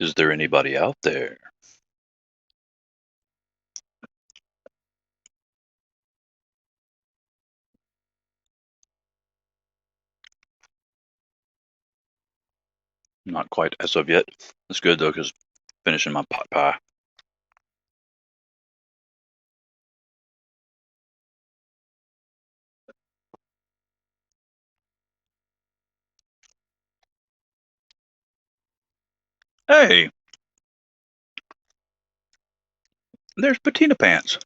Is there anybody out there? Not quite as of yet. That's good though, because finishing my pot pie. Hey, there's Patina Pants.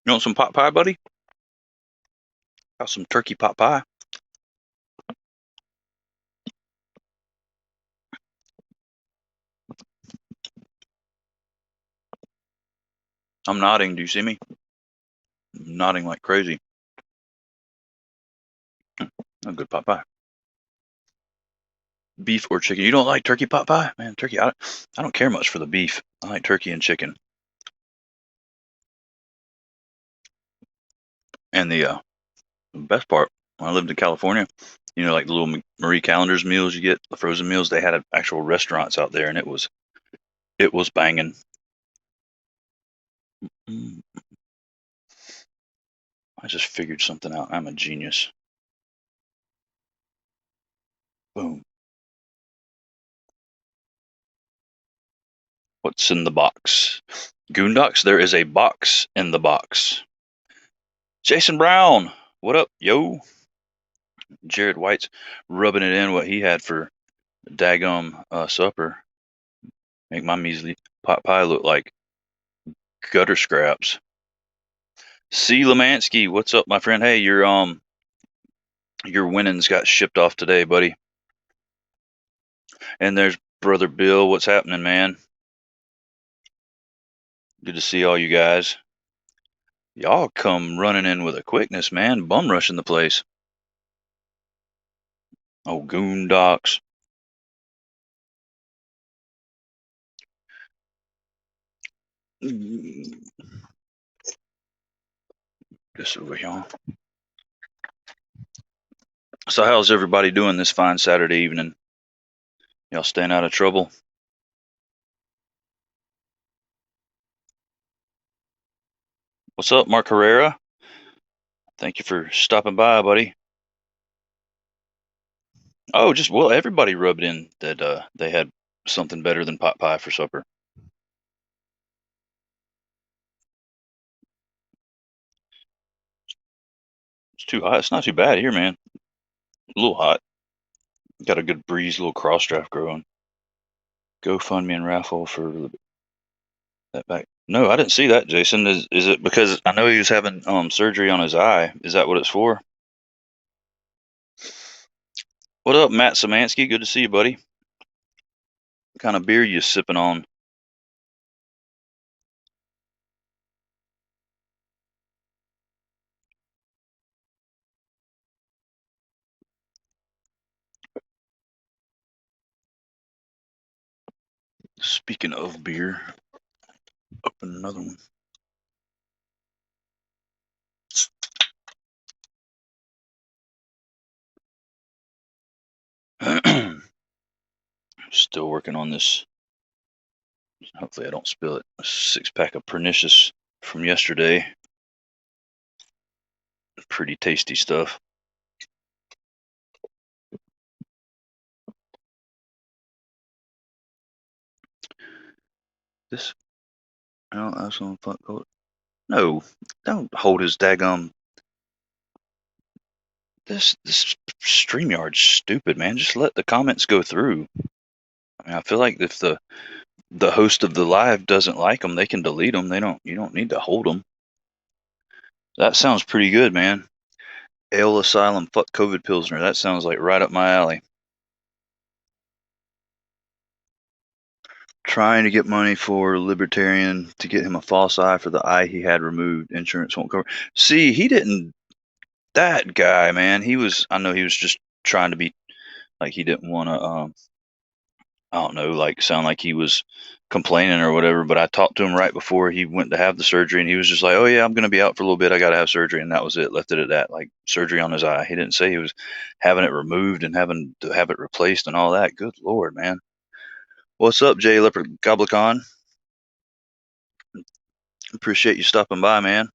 You want some pot pie, buddy? Got some turkey pot pie. I'm nodding. Do you see me? I'm nodding like crazy. A good pot pie. Beef or chicken? You don't like turkey pot pie? Man, turkey. I don't care much for the beef. I like turkey and chicken. And the best part, when I lived in California, like the little Marie Callender's meals you get, the frozen meals, they had actual restaurants out there, and it was banging. I just figured something out. I'm a genius. Boom. What's in the box? Goondocks, there is a box in the box. Jason Brown, what up, yo? Jared White's rubbing it in what he had for daggum supper. Make my measly pot pie look like gutter scraps. C. Lemansky, what's up, my friend? Hey, your winnings got shipped off today, buddy. And there's brother Bill. What's happening, man? Good to see all you guys. Y'all come running in with a quickness, man. Bum rushing the place. Oh, Goondocks. Just over here. So how's everybody doing this fine Saturday evening? Y'all staying out of trouble? What's up, Mark Herrera? Thank you for stopping by, buddy. Oh, well, everybody rubbed in that they had something better than pot pie for supper. It's too hot. It's not too bad here, man. A little hot. Got a good breeze, little cross draft growing. GoFundMe and raffle for that back. No, I didn't see that, Jason. Is it because I know he was having surgery on his eye? Is that what it's for? What up, Matt Samansky? Good to see you, buddy. What kind of beer you sipping on? Speaking of beer, open another one. Still working on this. Hopefully I don't spill it. A 6-pack of Pernicious from yesterday. Pretty tasty stuff. This, oh, that's on fuck. No, don't hold his daggum. This StreamYard's stupid, man. Just let the comments go through. I mean, I feel like if the host of the live doesn't like them, they can delete them. You don't need to hold them. That sounds pretty good, man. Ale Asylum, fuck COVID Pilsner. That sounds like right up my alley. Trying to get money for Libertarian to get him a false eye for the eye he had removed. Insurance won't cover. See, he didn't. That guy, man. I know he was just trying to be like he didn't want to. I don't know, like sound like he was complaining or whatever. But I talked to him right before he went to have the surgery, and he was just like, "Oh yeah, I'm gonna be out for a little bit. I gotta have surgery," and that was it. Left it at that. Like surgery on his eye. He didn't say he was having it removed and having to have it replaced and all that. Good Lord, man. What's up, Jay Leopard Goblicon? Appreciate you stopping by, man.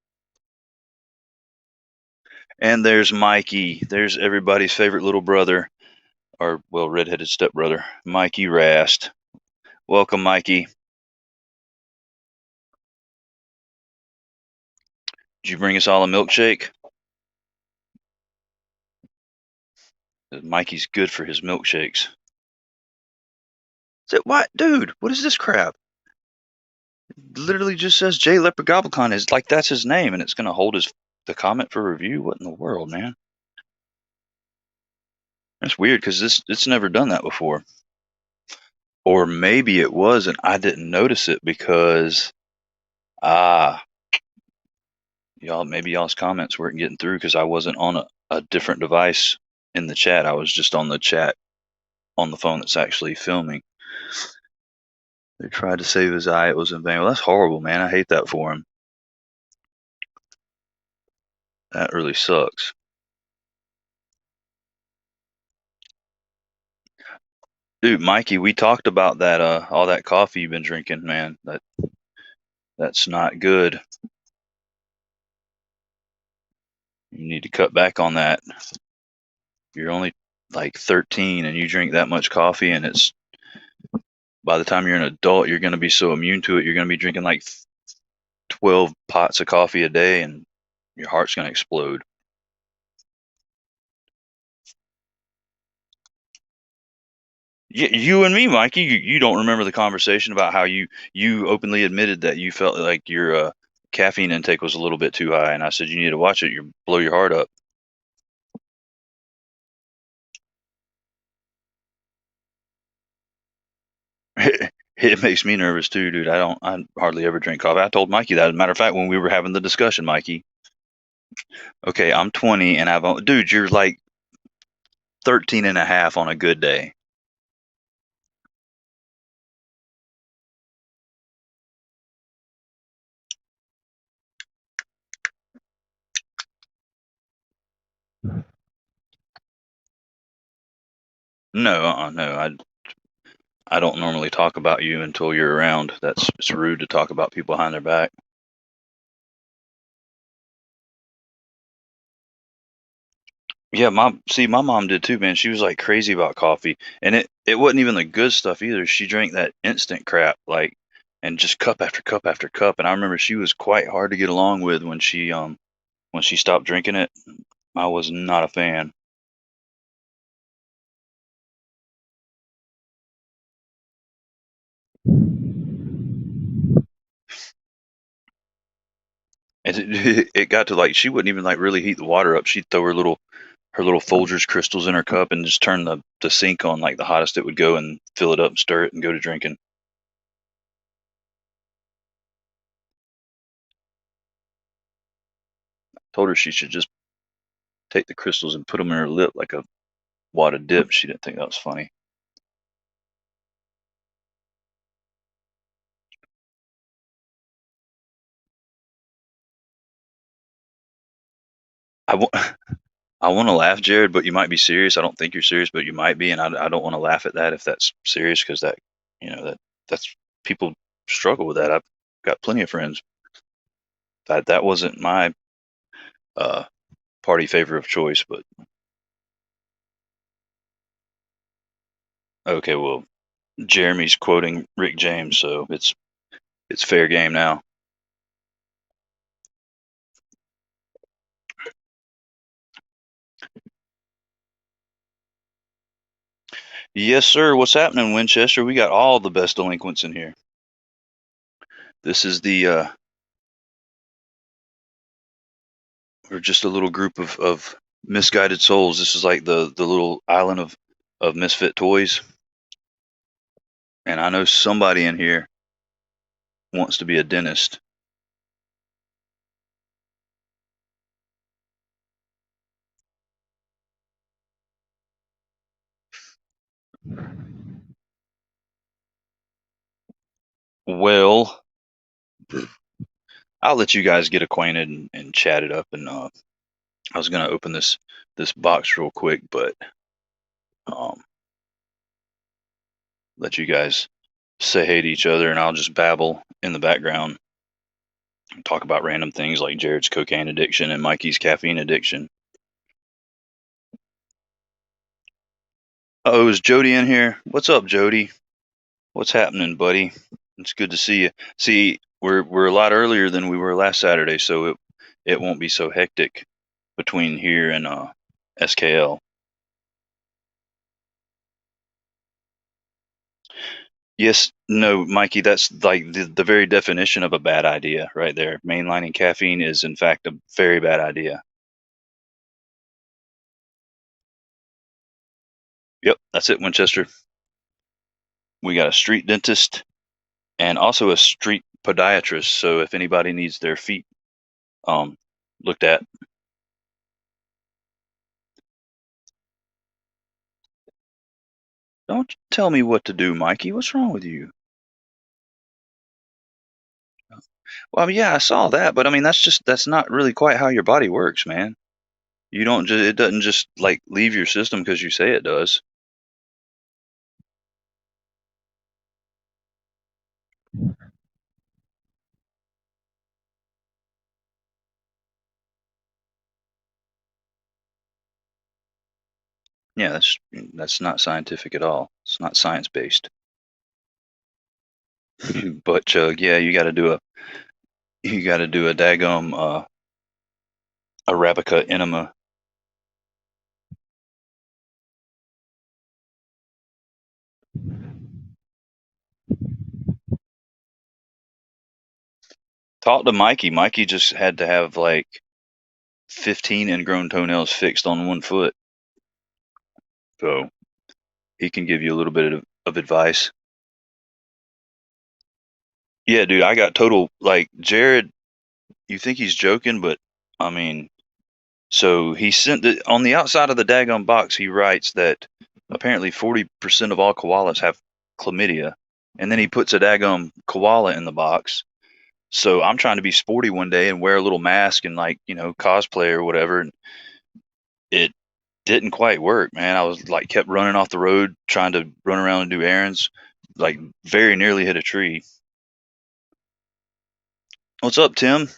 And there's Mikey. There's everybody's favorite little brother, or well, redheaded stepbrother, Mikey Rast. Welcome, Mikey. Did you bring us all a milkshake? Mikey's good for his milkshakes. What, dude? What is this crap? Literally just says Jay Leopard Goblicon. Is like that's his name, and it's gonna hold the comment for review. What in the world, man? That's weird because it's never done that before. Or maybe it was, and I didn't notice it because ah, maybe y'all's comments weren't getting through because I wasn't on a different device in the chat. I was just on the chat on the phone that's actually filming. They tried to save his eye. It was in vain. Well, that's horrible, man. I hate that for him. That really sucks. Dude, Mikey, we talked about that all that coffee you've been drinking, man. That's not good. You need to cut back on that. You're only like 13 and you drink that much coffee, and it's by the time you're an adult, you're going to be so immune to it. You're going to be drinking like 12 pots of coffee a day, and your heart's going to explode. You and me, Mikey, you don't remember the conversation about how you openly admitted that you felt like your caffeine intake was a little bit too high, and I said you need to watch it. You blow your heart up. It makes me nervous too, dude. I hardly ever drink coffee. I told Mikey that. As a matter of fact, when we were having the discussion, Mikey. Okay, I'm 20 and dude, you're like 13 and a half on a good day. No, no. I don't normally talk about you until you're around. It's rude to talk about people behind their back. Yeah, my mom did too, man. She was like crazy about coffee, and it wasn't even the good stuff either. She drank that instant crap, like, and just cup after cup after cup. And I remember she was quite hard to get along with when she stopped drinking it. I was not a fan. And it got to like she wouldn't even like really heat the water up. She'd throw her little Folgers crystals in her cup and just turn the sink on like the hottest it would go and fill it up, stir it, and go to drinking. Told her she should just take the crystals and put them in her lip like a wad of dip. She didn't think that was funny. I w- I want to laugh, Jared, but you might be serious. I don't think you're serious, but you might be, and I don't want to laugh at that if that's serious because that that's people struggle with that. I've got plenty of friends. That wasn't my uh, party favor of choice, but okay, well, Jeremy's quoting Rick James, so it's fair game now. Yes, sir. What's happening, Winchester? We got all the best delinquents in here. This is we're just a little group of misguided souls. This is like the little island of misfit toys. And I know somebody in here wants to be a dentist. Well, I'll let you guys get acquainted and chat it up. And I was gonna open this box real quick, but um, let you guys say hey to each other, and I'll just babble in the background and talk about random things like Jared's cocaine addiction and Mikey's caffeine addiction. Oh, is Jody in here? What's up, Jody? What's happening, buddy? It's good to see you. See, we're a lot earlier than we were last Saturday, so it won't be so hectic between here and SKL. Yes, no, Mikey, that's like the very definition of a bad idea right there. Mainlining caffeine is in fact a very bad idea. Yep, that's it, Winchester. We got a street dentist and also a street podiatrist. So if anybody needs their feet um looked at. Don't tell me what to do, Mikey. What's wrong with you? Well, I mean, yeah, I saw that, but I mean, that's not really quite how your body works, man. You don't just it doesn't just like leave your system because you say it does. Yeah, that's not scientific at all. It's not science based. But Chug, yeah, you got to do a daggum Arabica enema. Talk to Mikey. Mikey just had to have like 15 ingrown toenails fixed on one foot, so he can give you a little bit of advice. Yeah, dude, I got total like Jared. You think he's joking, but I mean, so he sent on the outside of the daggum box. He writes that apparently 40% of all koalas have chlamydia, and then he puts a daggum koala in the box. So I'm trying to be sporty one day and wear a little mask and like cosplay or whatever, and it didn't quite work, man. I was like kept running off the road trying to run around and do errands, like very nearly hit a tree. What's up, Tim?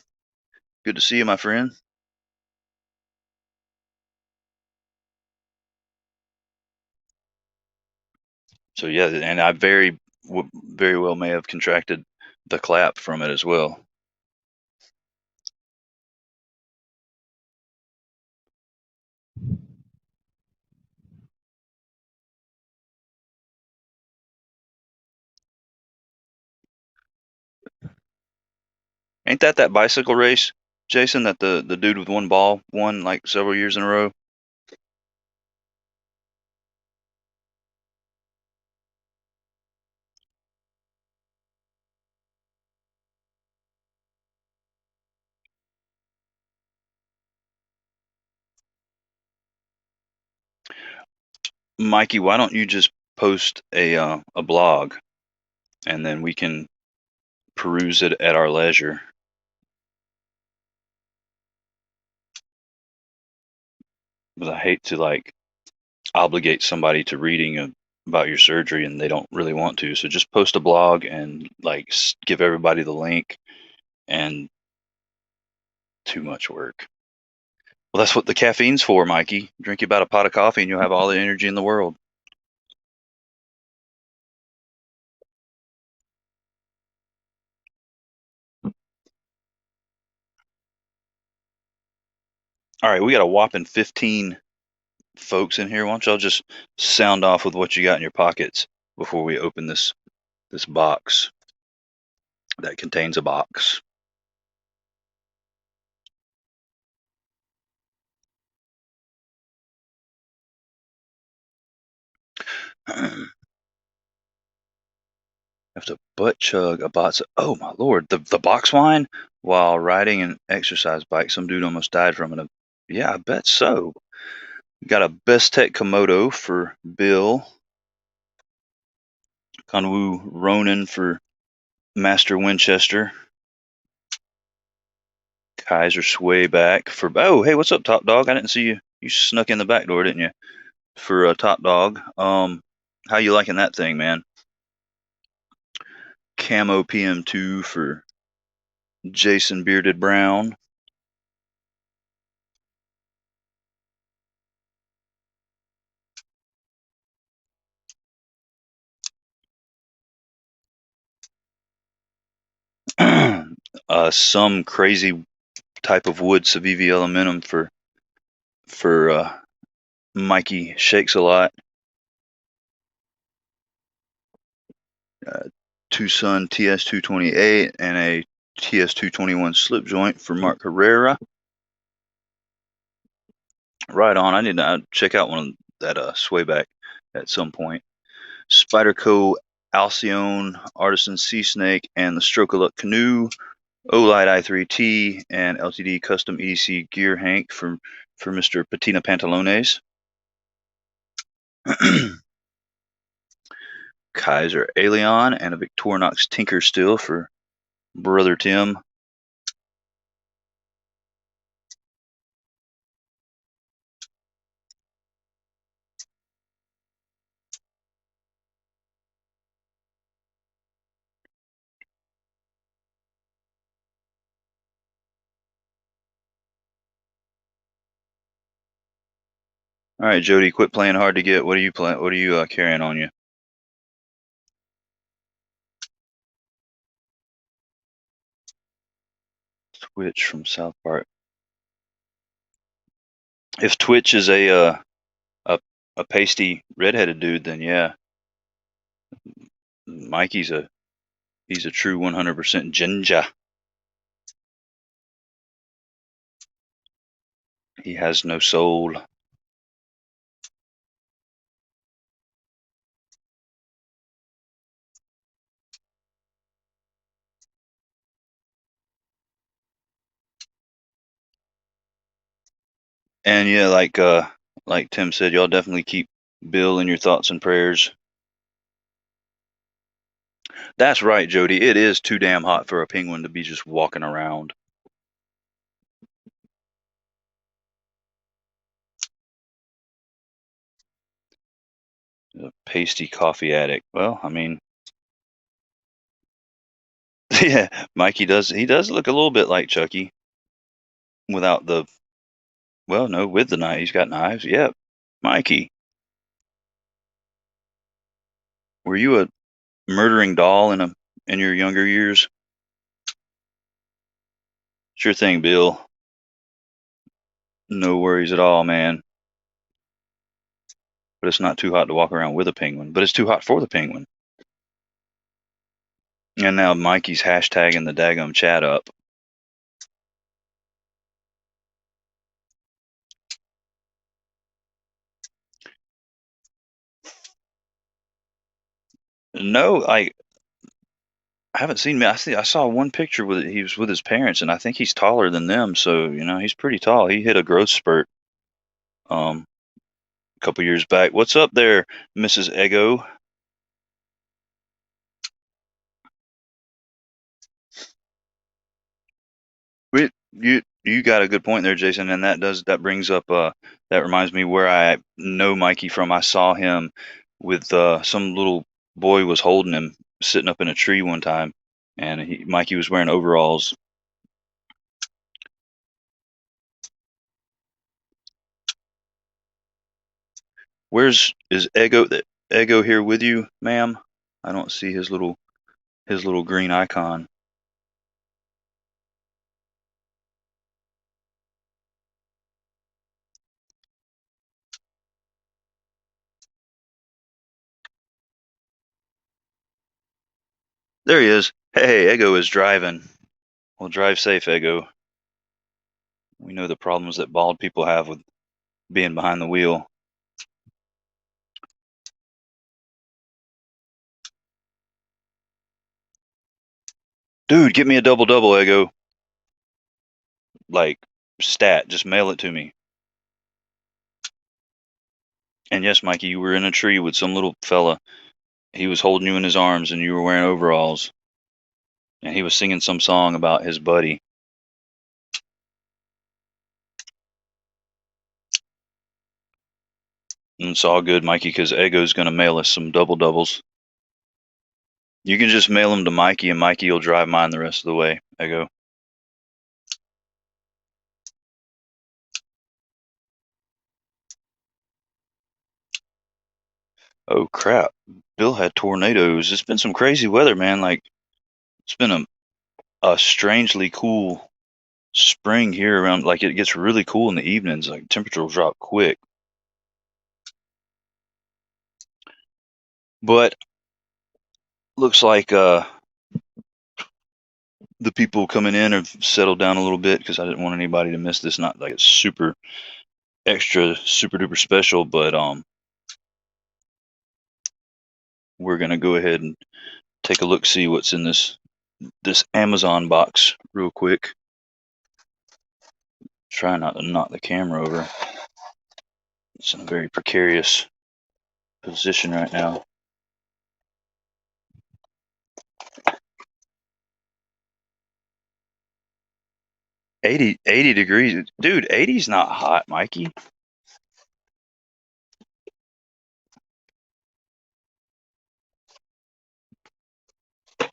Good to see you, my friend. So yeah, and I very well may have contracted the clap from it as well. Ain't that bicycle race, Jason? That the dude with one ball won like several years in a row. Mikey, why don't you just post a blog, and then we can peruse it at our leisure. Because I hate to like obligate somebody to reading about your surgery and they don't really want to. So just post a blog and like give everybody the link, and too much work. Well, that's what the caffeine's for, Mikey. Drink you about a pot of coffee and you'll have all the energy in the world. All right, we got a whopping 15 folks in here. Why don't y'all just sound off with what you got in your pockets before we open this box that contains a box. Have to butt chug a box. Oh my lord, the box wine while riding an exercise bike. Some dude almost died from it. Yeah, I bet so. Got a Best Tech Komodo for Bill. Kanwu Ronin for Master Winchester. Kaiser Sway back for. Oh, hey, what's up, Top Dog? I didn't see you. You snuck in the back door, didn't you? For Top Dog. How you liking that thing, man? camo PM2 for Jason Bearded Brown. Some crazy type of wood Civivi Elementum for Mikey Shakes a Lot. Tucson TS228 and a TS221 slip joint for Mark Herrera. Right on. I need to check out one of that swayback at some point. Spyderco Alcyone Artisan Sea Snake and the Stroke of Luck Canoe, Olight I3T, and LTD Custom EDC Gear Hank for Mr. Patina Pantalones. Kaiser Aeolian and a Victorinox Tinker Still for Brother Tim. All right, Jody, quit playing hard to get. What are you playing? What are you carrying on you? Twitch from South Park. If Twitch is a pasty redheaded dude, then yeah, Mikey's he's a true 100% ginger. He has no soul. And yeah, like Tim said, y'all definitely keep Bill in your thoughts and prayers. That's right, Jody. It is too damn hot for a penguin to be just walking around. A pasty coffee addict. Well, I mean, yeah, Mikey does. He does look a little bit like Chucky without the. Well, no, with the knife. He's got knives. Yep, Mikey. Were you a murdering doll in your younger years? Sure thing, Bill. No worries at all, man. But it's not too hot to walk around with a penguin. But it's too hot for the penguin. And now Mikey's hashtagging the daggum chat up. No, I haven't seen me. I saw one picture with he was with his parents, and I think he's taller than them. So he's pretty tall. He hit a growth spurt a couple years back. What's up there, Mrs. Ego? You got a good point there, Jason, and that brings up that reminds me where I know Mikey from. I saw him with some little boy was holding him sitting up in a tree one time, and Mikey was wearing overalls. Is Ego here with you, ma'am? I don't see his little green icon. There he is. Hey, Ego is driving. Well, drive safe, Ego. We know the problems that bald people have with being behind the wheel. Dude, get me a double-double, Ego. Like, stat, just mail it to me. And yes, Mikey, you were in a tree with some little fella. He was holding you in his arms and you were wearing overalls. And he was singing some song about his buddy. And it's all good, Mikey, because Ego's going to mail us some double-doubles. You can just mail them to Mikey, and Mikey will drive mine the rest of the way. I go. Oh crap! Bill had tornadoes. It's been some crazy weather, man. Like it's been a strangely cool spring here around. Like it gets really cool in the evenings. Like temperature will drop quick. But looks like the people coming in have settled down a little bit because I didn't want anybody to miss this. Not like it's super extra, super duper special, but we're gonna go ahead and take a look, see what's in this Amazon box real quick. Try not to knock the camera over. It's in a very precarious position right now. 80 degrees. Dude, 80's not hot, Mikey.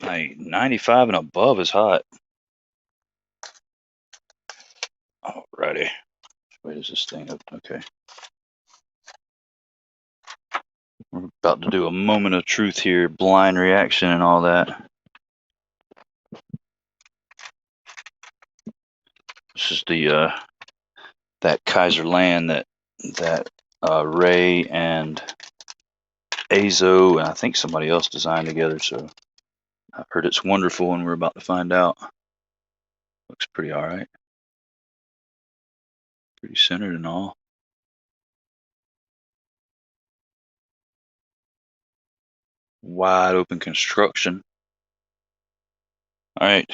Like 95 and above is hot. Alrighty. Wait, is this thing up? Okay. We're about to do a moment of truth here, blind reaction and all that. This is the that Kaiser land that Ray and Azo and I think somebody else designed together. So I've heard it's wonderful, and we're about to find out. Looks pretty all right. Pretty centered and all. Wide open construction. All right,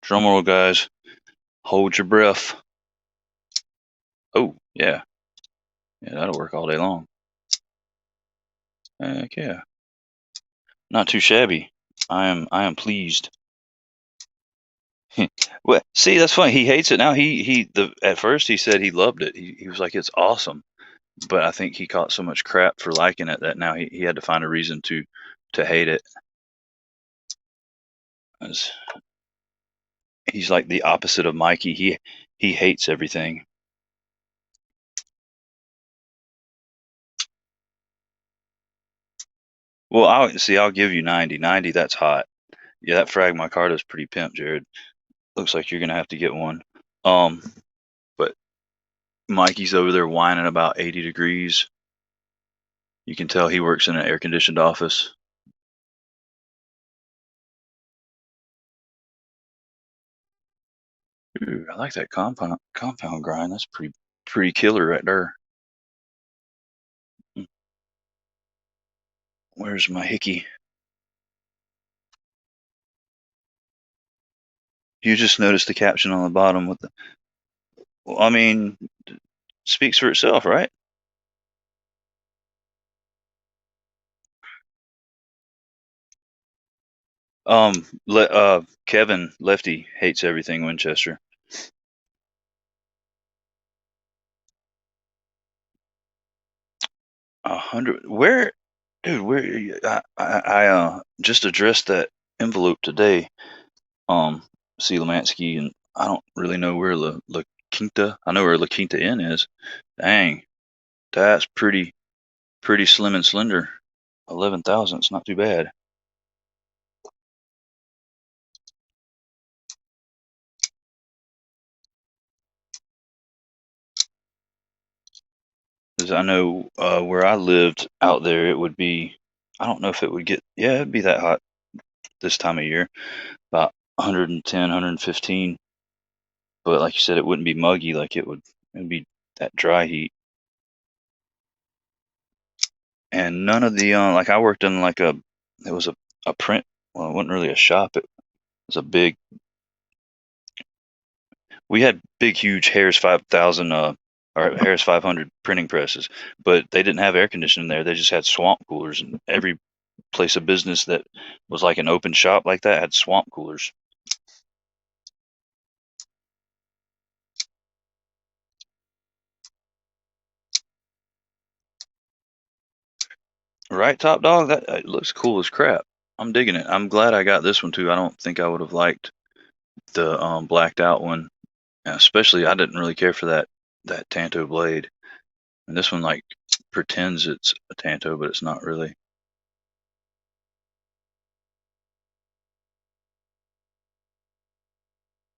drum roll, guys. Hold your breath. Oh yeah, yeah, that'll work all day long. Heck yeah. Not too shabby. I am pleased. Well, see, that's funny. He hates it now. At first he said he loved it. He was like, it's awesome. But I think he caught so much crap for liking it that now he had to find a reason to hate it. As he's like the opposite of Mikey. He hates everything. Well, I'll give you 90. 90, that's hot. Yeah, that frag micarta is pretty pimp, Jared. Looks like you're gonna have to get one. But Mikey's over there whining about 80 degrees. You can tell he works in an air conditioned office. Ooh, I like that compound grind. That's pretty killer right there. Where's my hickey? You just noticed the caption on the bottom with the. Well, I mean, speaks for itself, right? Kevin Lefty hates everything Winchester. 100. Where, dude? Where? I just addressed that envelope today. C. Lemansky, and I don't really know where La Quinta. I know where La Quinta Inn is. Dang, that's pretty slim and slender. 11,000. It's not too bad. Because I know where I lived out there, it would be. I don't know if it would get. Yeah, it'd be that hot this time of year. About 110, 115. But like you said, it wouldn't be muggy like it would. It'd be that dry heat. And none of the like I worked in like it was a print. Well, it wasn't really a shop. It was a big. We had big, huge Harris 5000 or Harris 500 printing presses, but they didn't have air conditioning there. They just had swamp coolers, and every place of business that was like an open shop like that had swamp coolers. Right, Top Dog? That looks cool as crap. I'm digging it. I'm glad I got this one too. I don't think I would have liked the blacked out one. Especially, I didn't really care for that Tanto blade. And this one like pretends it's a Tanto, but it's not really.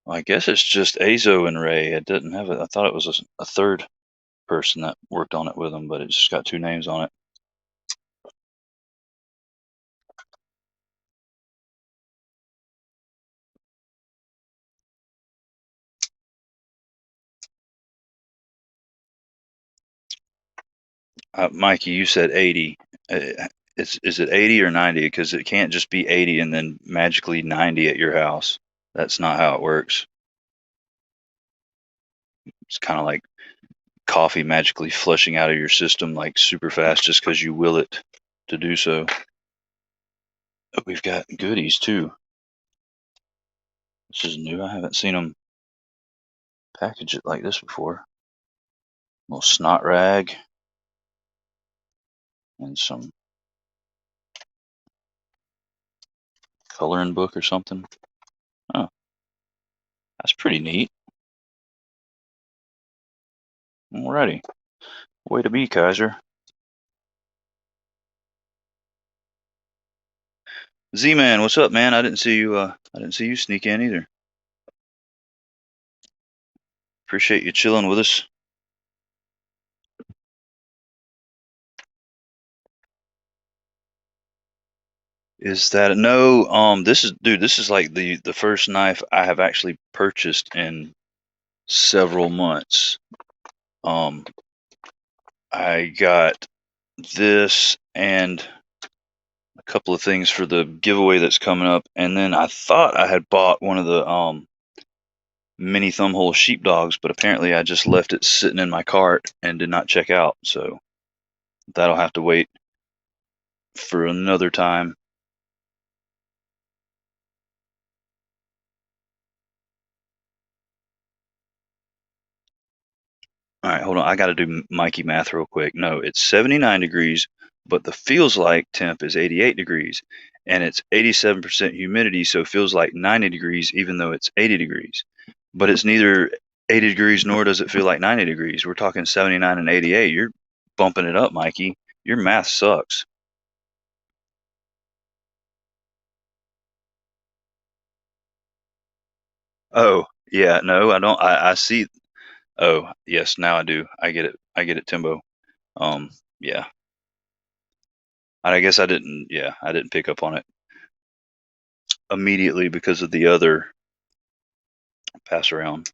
Well, I guess it's just Azo and Ray. It didn't have it. I thought it was a third person that worked on it with them, but it just got two names on it. Mikey, you said 80. Is it 80 or 90? Because it can't just be 80 and then magically 90 at your house. That's not how it works. It's kind of like coffee magically flushing out of your system like super fast just because you will it to do so. Oh, we've got goodies too. This is new. I haven't seen them package it like this before. Little snot rag and some coloring book or something. Oh, that's pretty neat. Alrighty. Way to be, Kaiser. Z-Man, what's up, man? I didn't see you. I didn't see you sneak in either. Appreciate you chilling with us. Is that no? This is, dude. This is like the first knife I have actually purchased in several months. Um, I got this and a couple of things for the giveaway that's coming up, and then I thought I had bought one of the mini thumbhole sheepdogs, but apparently I just left it sitting in my cart and did not check out. So that'll have to wait for another time. All right, hold on. I got to do Mikey math real quick. No, it's 79 degrees, but the feels like temp is 88 degrees, and it's 87% humidity, so it feels like 90 degrees even though it's 80 degrees. But it's neither 80 degrees nor does it feel like 90 degrees. We're talking 79 and 88. You're bumping it up, Mikey. Your math sucks. Oh, yeah, no, I don't. I see. Oh, yes, now I do. I get it. I get it, Timbo. Um, yeah. I guess I didn't. Yeah, I didn't pick up on it immediately because of the other pass around.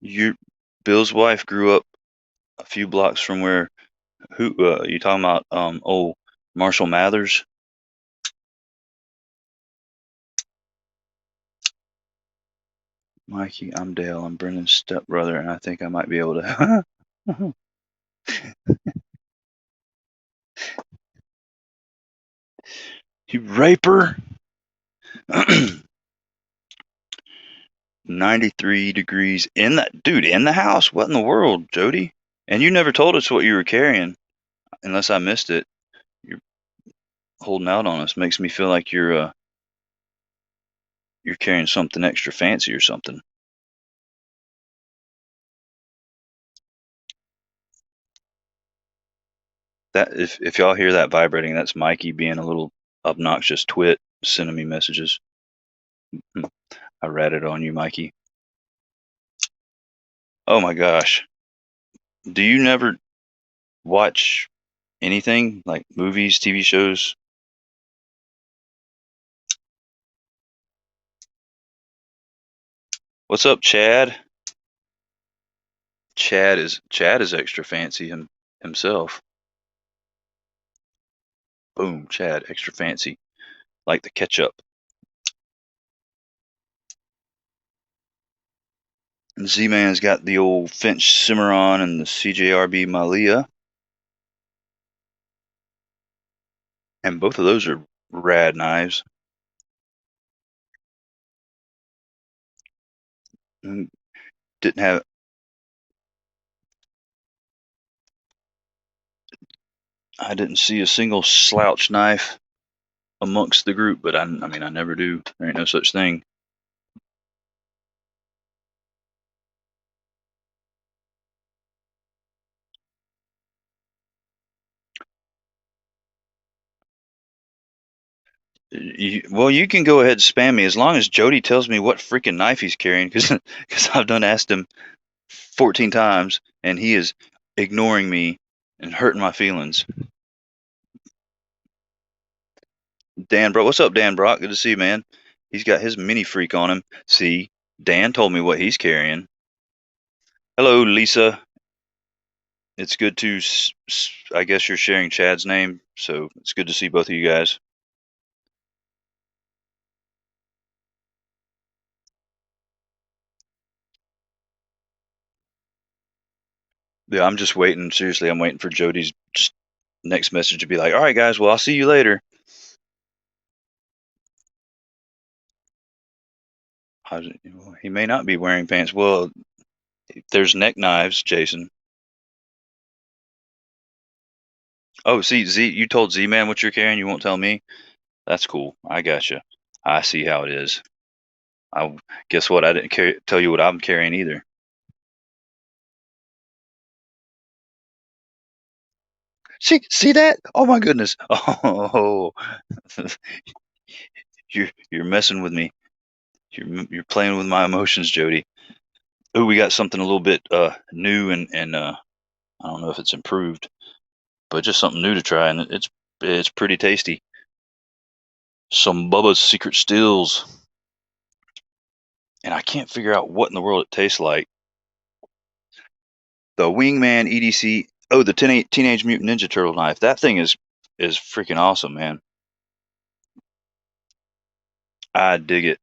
You, Bill's wife grew up a few blocks from where who you talking about? Old Marshall Mathers. Mikey, I'm Dale. I'm Brendan's stepbrother, and I think I might be able to. You raper. 93 degrees in that dude in the house. What in the world, Jody? And you never told us what you were carrying, unless I missed it. You're holding out on us. Makes me feel like you're carrying something extra fancy or something. That if y'all hear that vibrating, that's Mikey being a little obnoxious twit sending me messages. Hmm, I ratted on you, Mikey. Oh my gosh. Do you never watch anything like movies, TV shows? What's up, Chad? Chad is extra fancy himself. Boom, Chad, extra fancy, like the ketchup. Z-Man's got the old Finch Cimarron and the CJRB Malia, and both of those are rad knives. Mm, didn't have I didn't see a single slouch knife amongst the group, but I mean, I never do. There ain't no such thing. Well, you can go ahead and spam me as long as Jody tells me what freaking knife he's carrying, because I've done asked him 14 times and he is ignoring me and hurting my feelings. Dan Brock, what's up, Dan Brock? Good to see you, man. He's got his mini freak on him. See, Dan told me what he's carrying. Hello, Lisa. It's good to, I guess you're sharing Chad's name, so it's good to see both of you guys. Yeah, I'm just waiting. Seriously, I'm waiting for Jody's just next message to be like, all right, guys, well, I'll see you later. He may not be wearing pants. Well, there's neck knives, Jason. Oh, see, Z, you told Z-Man what you're carrying. You won't tell me? That's cool. I gotcha. I see how it is. I guess what? I didn't tell you what I'm carrying either. See that? Oh my goodness. Oh, you're messing with me. You're playing with my emotions, Jody. Oh, we got something a little bit new and I don't know if it's improved, but just something new to try, and it's pretty tasty. Some Bubba's Secret Stills, and I can't figure out what in the world it tastes like. The Wingman EDC. Oh, the Teenage Mutant Ninja Turtle knife. That thing is freaking awesome, man. I dig it.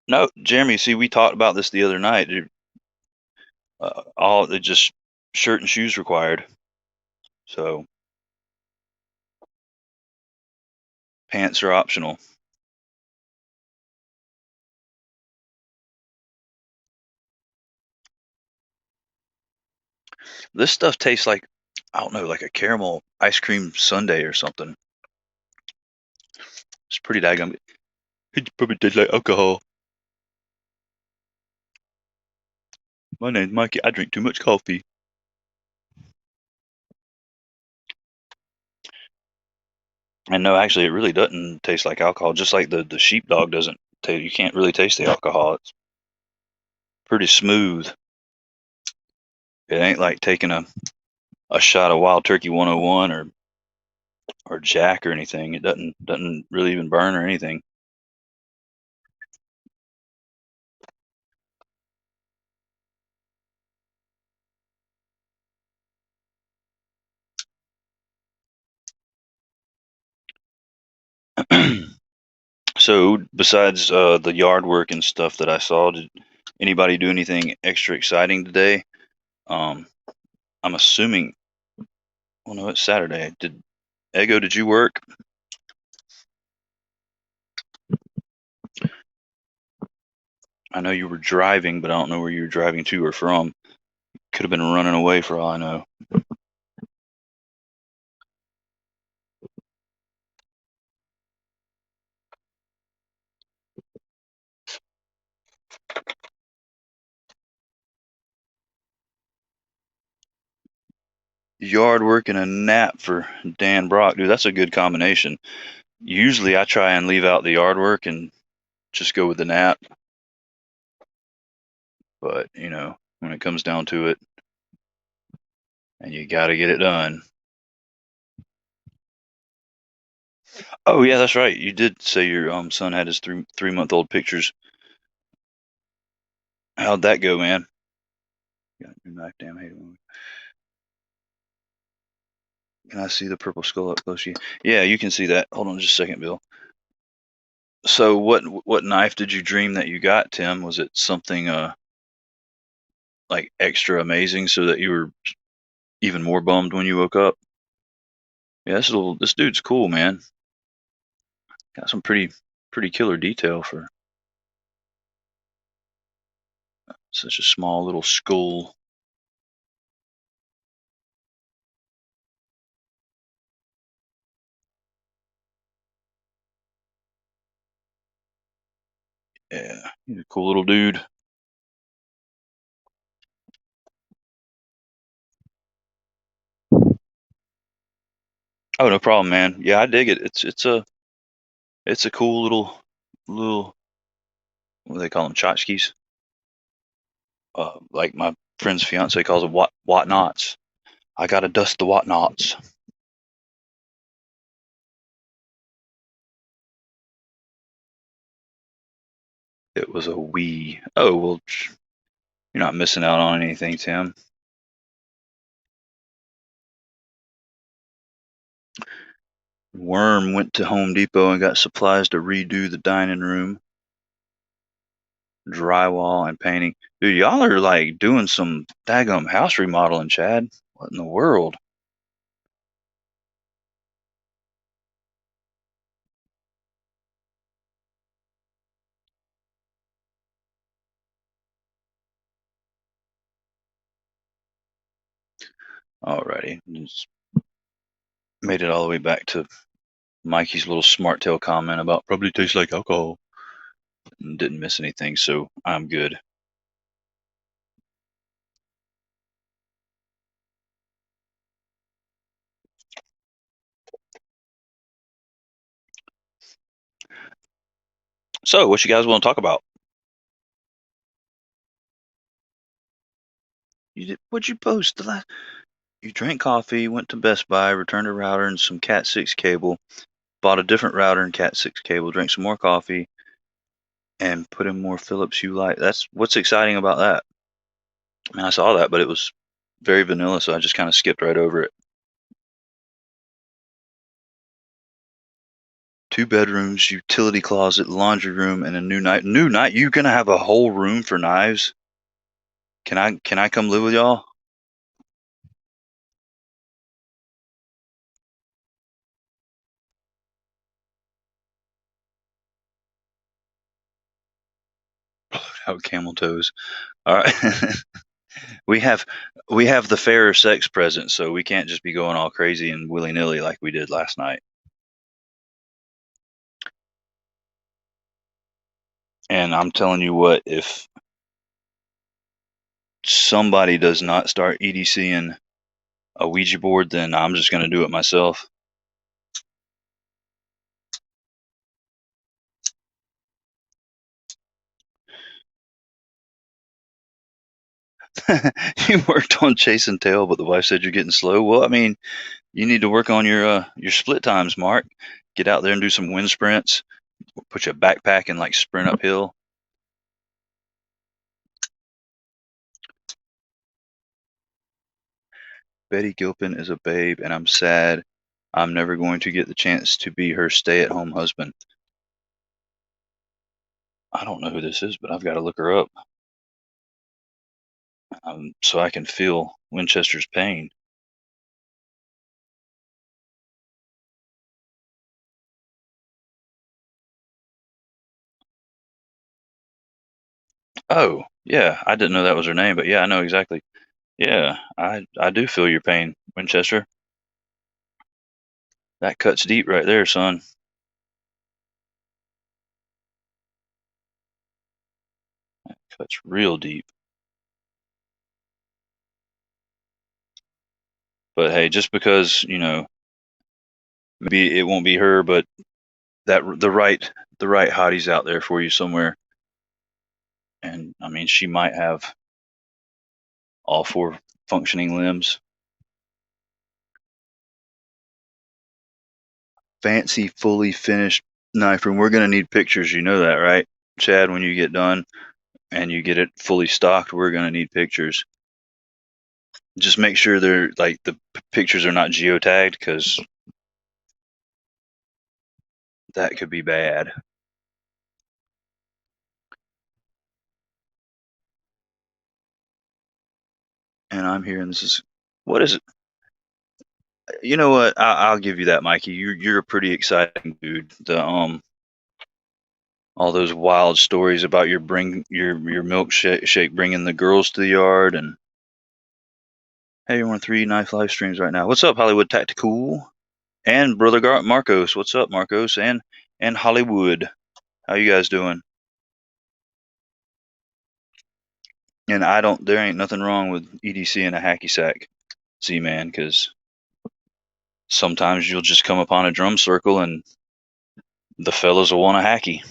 No, Jeremy. See, we talked about this the other night. All it just shirt and shoes required. So pants are optional. This stuff tastes like, I don't know, like a caramel ice cream sundae or something. It's pretty daggum. It probably tastes like alcohol. My name's Mikey. I drink too much coffee. And no, actually, it really doesn't taste like alcohol. Just like the sheepdog doesn't taste. You can't really taste the alcohol. It's pretty smooth. It ain't like taking a shot of Wild Turkey 101 or Jack or anything. It doesn't really even burn or anything. So besides the yard work and stuff that I saw, did anybody do anything extra exciting today? I'm assuming. Well, no, it's Saturday. Ego? Did you work? I know you were driving, but I don't know where you were driving to or from. Could have been running away for all I know. Yard work and a nap for Dan Brock, dude. That's a good combination. Usually, I try and leave out the yard work and just go with the nap. But when it comes down to it, and you got to get it done. Oh yeah, that's right. You did say your son had his 3-month-old pictures. How'd that go, man? Got your knife, damn hate it. Can I see the purple skull up close? Yeah, you can see that. Hold on just a second, Bill. So what knife did you dream that you got, Tim? Was it something like extra amazing so that you were even more bummed when you woke up? Yeah, this dude's cool, man. Got some pretty killer detail for such a small little skull. Yeah, he's a cool little dude. Oh, no problem, man. Yeah, I dig it. It's a cool little what do they call them, tchotchkes? Like my friend's fiance calls them whatnots. I gotta dust the whatnots. It was a wee. Oh well, you're not missing out on anything, Tim. Worm went to Home Depot and got supplies to redo the dining room, drywall, and painting. Dude, y'all are like doing some daggum house remodeling, Chad. What in the world? Alrighty, just made it all the way back to Mikey's little smart tail comment about probably tastes like alcohol. And didn't miss anything, so I'm good. So, what you guys want to talk about? What'd you post the last? You drank coffee, went to Best Buy, returned a router and some Cat 6 cable, bought a different router and Cat 6 cable, drank some more coffee, and put in more Philips Hue light. That's what's exciting about that. I mean, I saw that, but it was very vanilla, so I just kind of skipped right over it. 2 bedrooms, utility closet, laundry room, and a new knife. New knife? You gonna have a whole room for knives? Can I come live with y'all? Oh, camel toes. All right. we have we have the fairer sex present, so we can't just be going all crazy and willy nilly like we did last night. And I'm telling you what, if somebody does not start EDCing a Ouija board, then I'm just going to do it myself. You worked on chase and tail, but the wife said you're getting slow. Well, I mean, you need to work on your split times, Mark. Get out there and do some wind sprints. Put your backpack and like sprint uphill. Betty Gilpin is a babe, and I'm sad I'm never going to get the chance to be her stay-at-home husband. I don't know who this is, but I've got to look her up so I can feel Winchester's pain. Oh, yeah, I didn't know that was her name, but yeah, I know exactly. Yeah, I do feel your pain, Winchester. That cuts deep right there, son. Cuts real deep. But hey, just because, maybe it won't be her, but that the right hottie's out there for you somewhere. And I mean, she might have all four functioning limbs. Fancy, fully finished knife room. We're gonna need pictures. You know that, right, Chad? When you get done and you get it fully stocked, we're gonna need pictures. Just make sure they're like the pictures are not geotagged, because that could be bad. And I'm here, and this is what is it? You know what? I'll give you that, Mikey. You're a pretty exciting dude. The all those wild stories about your milkshake bringing the girls to the yard, and hey, you're on 3 Knife live streams right now. What's up, Hollywood Tactical? And brother Marcos. What's up, Marcos? And Hollywood. How you guys doing? And there ain't nothing wrong with EDC and a hacky sack, Z-Man, because sometimes you'll just come upon a drum circle and the fellas will want a hacky.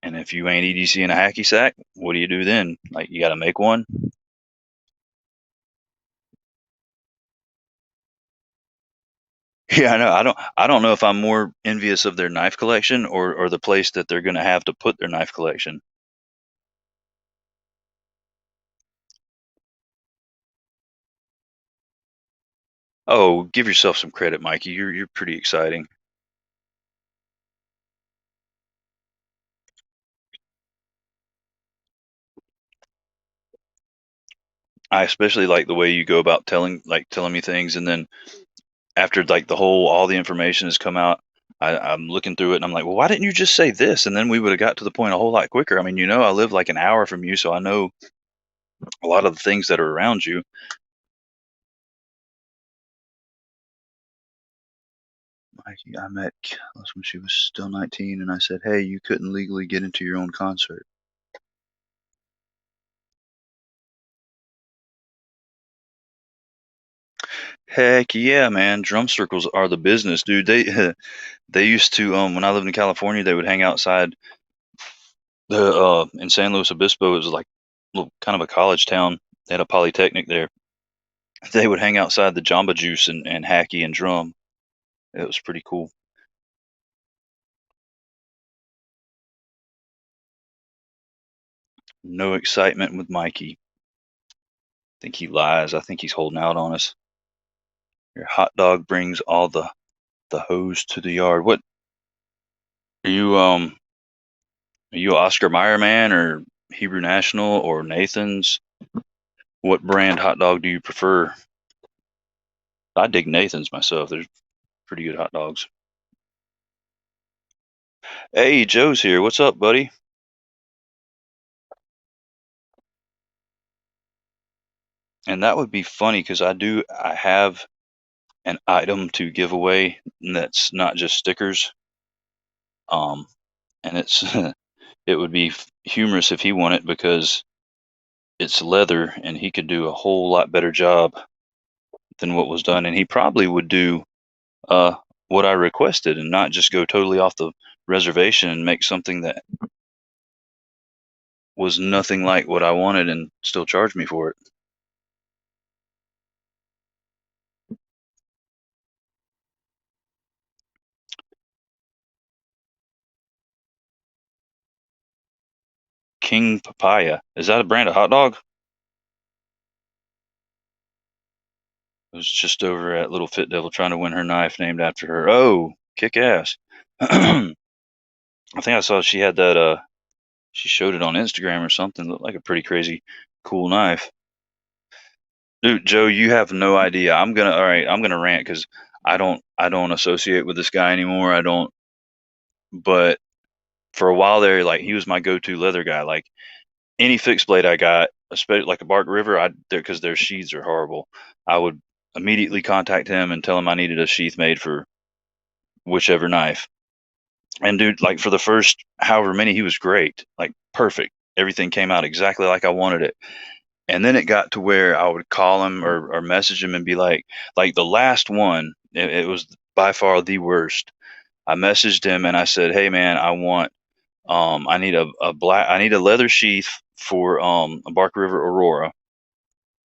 And if you ain't EDC and a hacky sack, what do you do then? Like, you got to make one? Yeah, I know. I don't know if I'm more envious of their knife collection or the place that they're gonna have to put their knife collection. Oh, give yourself some credit, Mikey. You're pretty exciting. I especially like the way you go about telling me things, and then after like all the information has come out, I'm looking through it and I'm like, well, why didn't you just say this? And then we would have got to the point a whole lot quicker. I mean, I live like an hour from you, so I know a lot of the things that are around you. Mikey, I met Kellis when she was still 19, and I said, hey, you couldn't legally get into your own concert. Heck yeah, man. Drum circles are the business, dude. They they used to when I lived in California, they would hang outside the in San Luis Obispo. It was like little kind of a college town. They had a polytechnic there. They would hang outside the Jamba Juice and hacky and drum. It was pretty cool. No excitement with Mikey. I think he lies. I think he's holding out on us. Your hot dog brings all the hose to the yard. What are you are you a Oscar Mayer man or Hebrew National or Nathan's? What brand hot dog do you prefer? I dig Nathan's myself. There's pretty good hot dogs. Hey, Joe's here. What's up, buddy? And that would be funny because I have an item to give away that's not just stickers. Um, and it's it would be humorous if he won it because it's leather and he could do a whole lot better job than what was done. And he probably would do uh what I requested and not just go totally off the reservation and make something that was nothing like what I wanted and still charge me for it. King Papaya. Is that a brand of hot dog? It was just over at Little Fit Devil trying to win her knife named after her. Oh, kick ass. I think I saw she had that she showed it on Instagram or something. Looked like a pretty crazy cool knife. Dude, Joe, you have no idea. All right, I'm gonna rant because I don't associate with this guy anymore. I don't but for a while there, like he was my go-to leather guy. Like any fixed blade I got, especially like a Bark River, because their sheaths are horrible. I would immediately contact him and tell him I needed a sheath made for whichever knife. And dude, like for the first however many, he was great, like perfect. Everything came out exactly like I wanted it. And then it got to where I would call him or message him and be like the last one, it was by far the worst. I messaged him and I said, "Hey man, I need I need a leather sheath for a Bark River Aurora."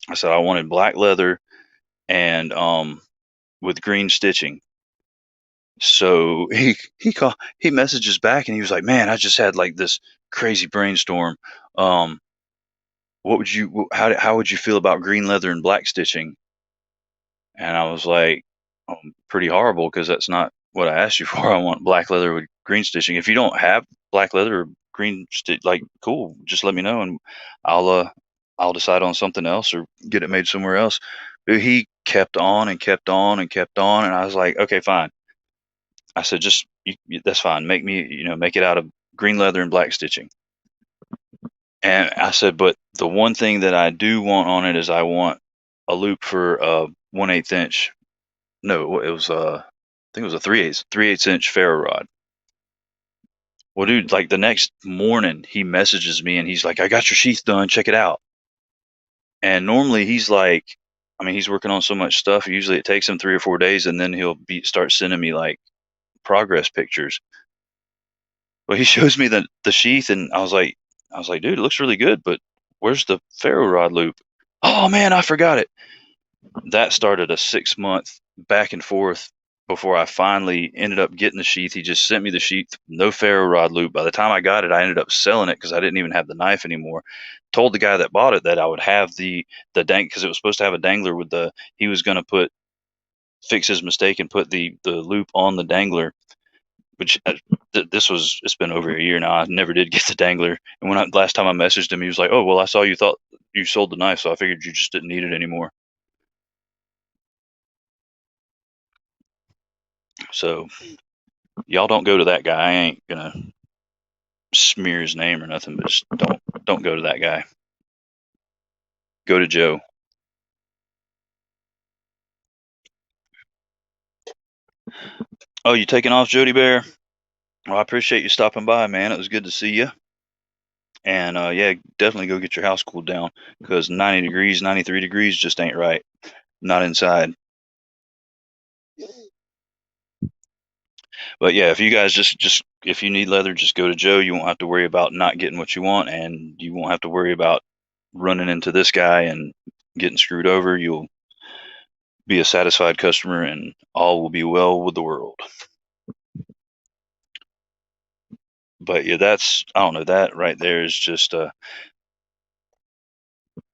I said I wanted black leather and with green stitching. So he messages back and he was like, "Man, I just had like this crazy brainstorm. Um, how would you feel about green leather and black stitching?" And I was like, pretty horrible because that's not what I asked you for. I want black leather with green stitching. If you don't have black leather or green stitch, like cool, just let me know and I'll uh I'll decide on something else or get it made somewhere else. But he kept on and kept on and kept on, and I was like, okay, fine. I said, just that's fine. Make me, make it out of green leather and black stitching. And I said, but the one thing that I do want on it is I want a loop for a 1/8 inch. No, it was I think it was a 3/8 inch ferro rod. Well, dude, like the next morning, he messages me and he's like, "I got your sheath done. Check it out." And normally he's like, I mean, he's working on so much stuff. Usually it takes him 3 or 4 days, and then he'll start sending me like progress pictures. Well, he shows me the sheath, and I was like, dude, it looks really good, but where's the ferro rod loop? Oh man, I forgot it. That started a 6 month back and forth before I finally ended up getting the sheath. He just sent me the sheath, no ferro rod loop. By the time I got it, I ended up selling it because I didn't even have the knife anymore. Told the guy that bought it that I would have the dang, because it was supposed to have a dangler with the, he was going to put, fix his mistake and put the loop on the dangler, which this was, it's been over a year now. I never did get the dangler. And when last time I messaged him, he was like, "Oh well, I saw you thought you sold the knife, so I figured you just didn't need it anymore." So y'all don't go to that guy. I ain't gonna smear his name or nothing, but just don't go to that guy. Go to Joe. Oh, you taking off, Jody Bear? Well, I appreciate you stopping by, man. It was good to see you. And yeah, definitely go get your house cooled down because 90 degrees, 93 degrees just ain't right. Not inside. But yeah, if you guys just if you need leather, just go to Joe. You won't have to worry about not getting what you want, and you won't have to worry about running into this guy and getting screwed over. You'll be a satisfied customer, and all will be well with the world. But yeah, that's, I don't know, that right there is just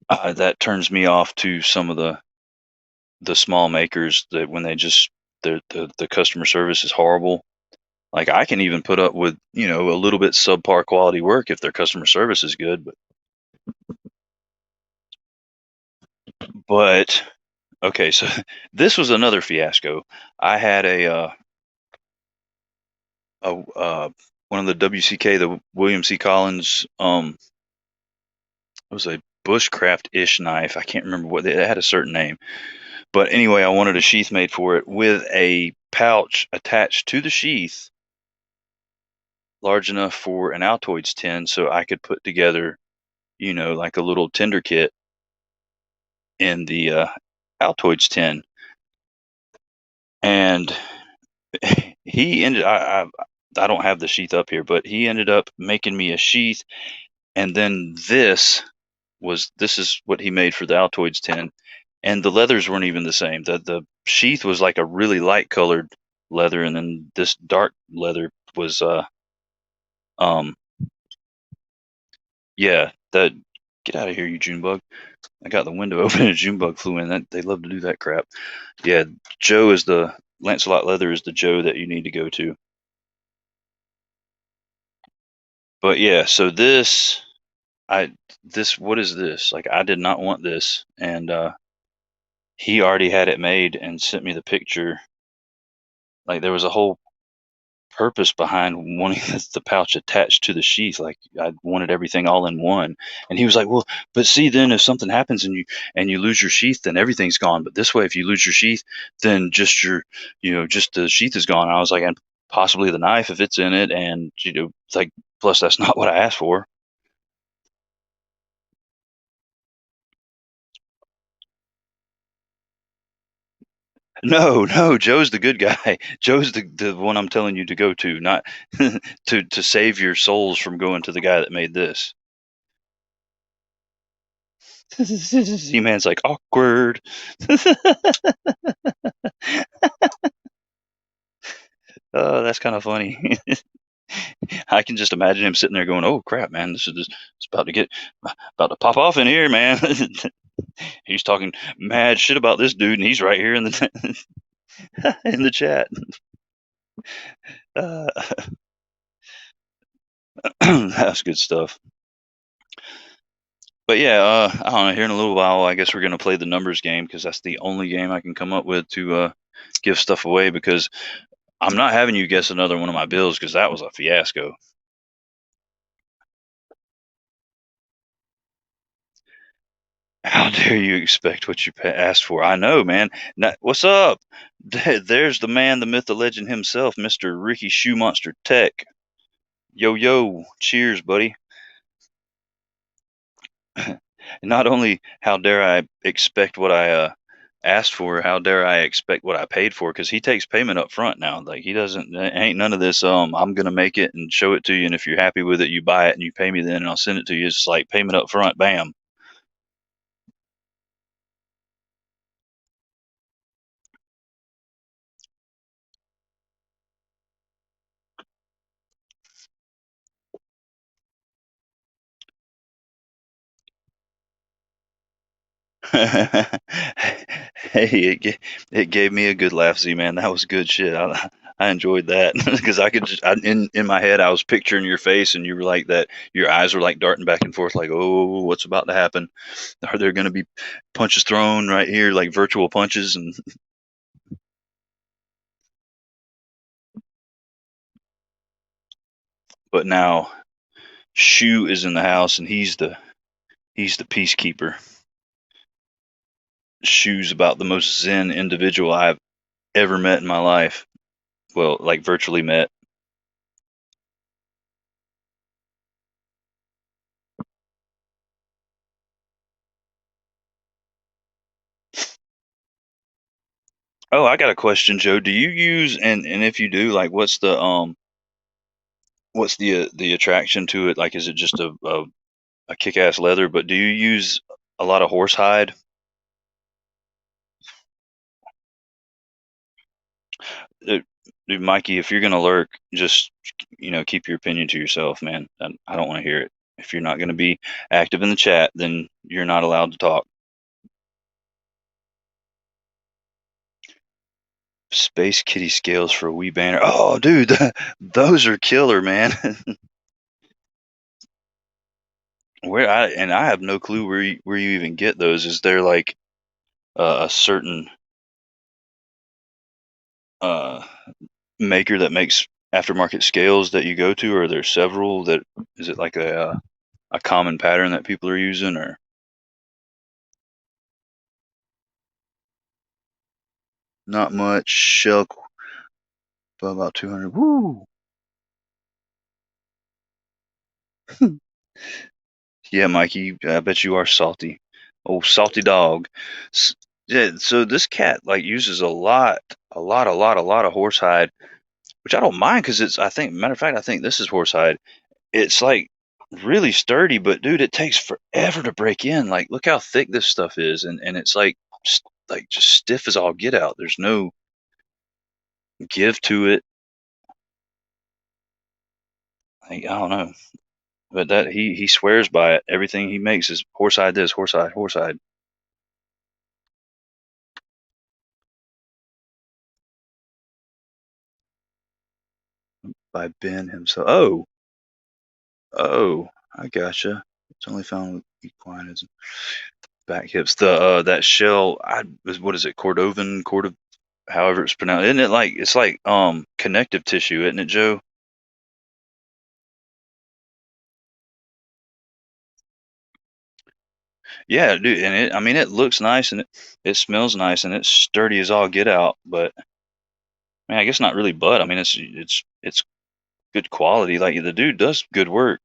that turns me off to some of the small makers that when they just the customer service is horrible. Like I can even put up with, a little bit subpar quality work if their customer service is good, but okay, so this was another fiasco. I had one of the WCK, the William C. Collins, it was a bushcraft-ish knife. I can't remember what it had, a certain name. But anyway, I wanted a sheath made for it with a pouch attached to the sheath large enough for an Altoids tin so I could put together, like a little tender kit in the Altoids tin. And he ended I don't have the sheath up here, but he ended up making me a sheath, and then this is what he made for the Altoids tin, and the leathers weren't even the same. The sheath was like a really light colored leather, and then this dark leather was um yeah, that, get out of here, you June bug. I got the window open and a June bug flew in. That they love to do that crap. Yeah, Joe is the Lancelot Leather is the Joe that you need to go to. But yeah, so what is this? Like I did not want this, and he already had it made and sent me the picture. Like there was a whole purpose behind wanting the pouch attached to the sheath. Like I wanted everything all in one. And he was like, "Well, but see, then if something happens and you lose your sheath, then everything's gone. But this way, if you lose your sheath, then just just the sheath is gone." And I was like, "And possibly the knife if it's in it." And it's like, plus that's not what I asked for. No, no, Joe's the good guy. Joe's the one I'm telling you to go to, not to save your souls from going to the guy that made this. Z-Man's like, awkward. Oh, that's kind of funny. I can just imagine him sitting there going, "Oh crap, man, it's about to pop off in here, man." He's talking mad shit about this dude, and he's right here in the in the chat. Uh, that's good stuff. But yeah, I don't know. Here in a little while, I guess we're gonna play the numbers game because that's the only game I can come up with to give stuff away. Because I'm not having you guess another one of my bills because that was a fiasco. How dare you expect what you asked for? I know, man. What's up? There's the man, the myth, the legend himself, Mr. Ricky Shoe Monster Tech. Yo, yo, cheers, buddy. Not only how dare I expect what I asked for, how dare I expect what I paid for? Because he takes payment up front now. Like he doesn't, ain't none of this. I'm gonna make it and show it to you, and if you're happy with it, you buy it and you pay me then, and I'll send it to you. It's like payment up front, bam. Hey, it gave me a good laugh, Z man. That was good shit. I enjoyed that because I could just in my head I was picturing your face and you were like that. Your eyes were like darting back and forth, like, oh, what's about to happen? Are there going to be punches thrown right here, like virtual punches? And but now Shu is in the house and he's the peacekeeper. Shu's about the most zen individual I've ever met in my life. Well, like virtually met. Oh, I got a question, Joe. Do you use and if you do, like, what's the attraction to it? Like, is it just a kick-ass leather? But do you use a lot of horsehide? Uh, Dude, Mikey, if you're gonna lurk, just keep your opinion to yourself, man. I don't want to hear it. If you're not gonna be active in the chat, then you're not allowed to talk. Space Kitty scales for a wee banner. Oh, dude, those are killer, man. I have no clue where you even get those. Is there like a certain uh, maker that makes aftermarket scales that you go to, or are there several that is it like a common pattern that people are using, or not much shell about 200? Woo! Yeah, Mikey, I bet you are salty. Oh, salty dog. S- Yeah, so this cat like uses a lot of horsehide, which I don't mind because it's. I think, matter of fact, I think this is horsehide. It's like really sturdy, but dude, it takes forever to break in. Like, look how thick this stuff is, and it's like like just stiff as all get out. There's no give to it. Like, I don't know, but that he swears by it. Everything he makes is horsehide. This horsehide, horsehide by Ben himself. Oh, oh, I gotcha. It's only found with equine as back hips. The that shell. What is it? Cordovan, however it's pronounced. Isn't it like it's like connective tissue, isn't it, Joe? Yeah, dude, and I mean, it looks nice and it smells nice and it's sturdy as all get out. But man, I guess not really. But I mean, it's good quality. Like the dude does good work,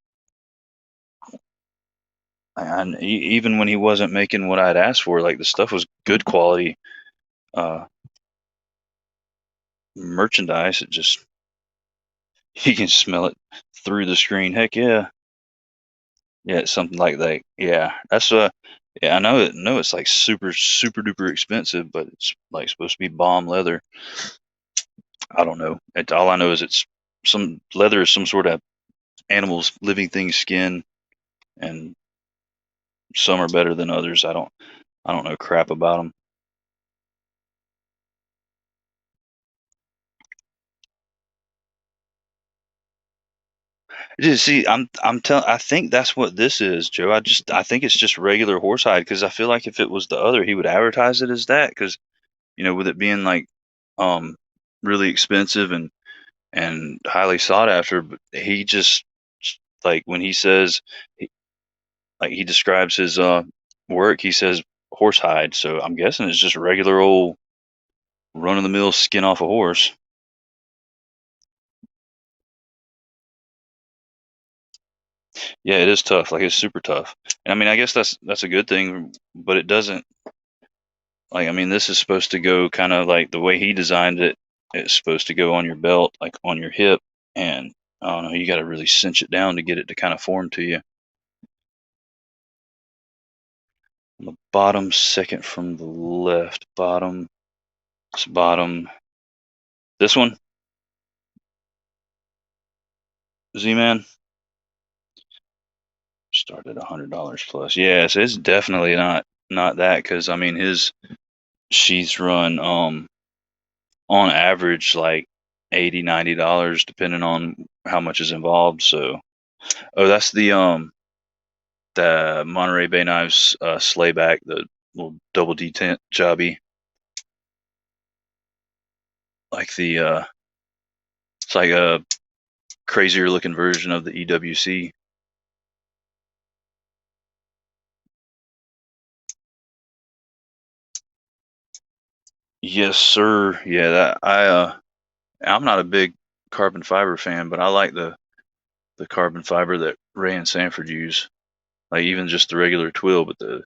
and even when he wasn't making what I'd asked for, like the stuff was good quality uh, merchandise. It just you can smell it through the screen. Heck yeah, yeah, it's something like that. Yeah, that's yeah, I know it. No, it's like super duper expensive, but it's like supposed to be bomb leather. I don't know. All I know is it's some leather is some sort of animal's living thing's skin, and some are better than others. I don't know crap about them. Just see, I'm telling. I think that's what this is, Joe. I think it's just regular horsehide because I feel like if it was the other, he would advertise it as that because with it being like um really expensive and highly sought after. But he just like when he says like he describes his work, he says horsehide. So I'm guessing it's just regular old run of the mill skin off a horse. Yeah, it is tough. Like it's super tough. And I mean, I guess that's a good thing, but it doesn't like I mean, this is supposed to go kind of like the way he designed it. It's supposed to go on your belt, like on your hip, and I don't know. You got to really cinch it down to get it to kind of form to you. On the bottom, second from the left, bottom, it's bottom. This one, Z-Man, started $100 plus. Yes, it's definitely not that because I mean his she's run on average like 80, $90 depending on how much is involved. So oh, that's the Monterey Bay Knives slayback, the little double detent jobby, like the it's like a crazier looking version of the EWC. Yes, sir. Yeah, that I'm not a big carbon fiber fan, but I like the carbon fiber that Ray and Sanford use. Like even just the regular twill, but the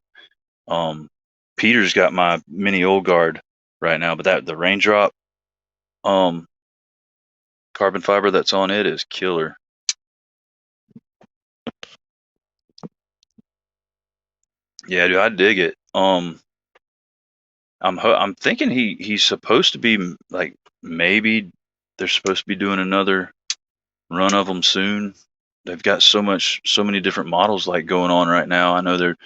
um Peter's got my mini old guard right now, but that the raindrop um carbon fiber that's on it is killer. Yeah, dude, I dig it. I'm thinking he's supposed to be like maybe they're supposed to be doing another run of them soon. They've got so many different models like going on right now. I know they're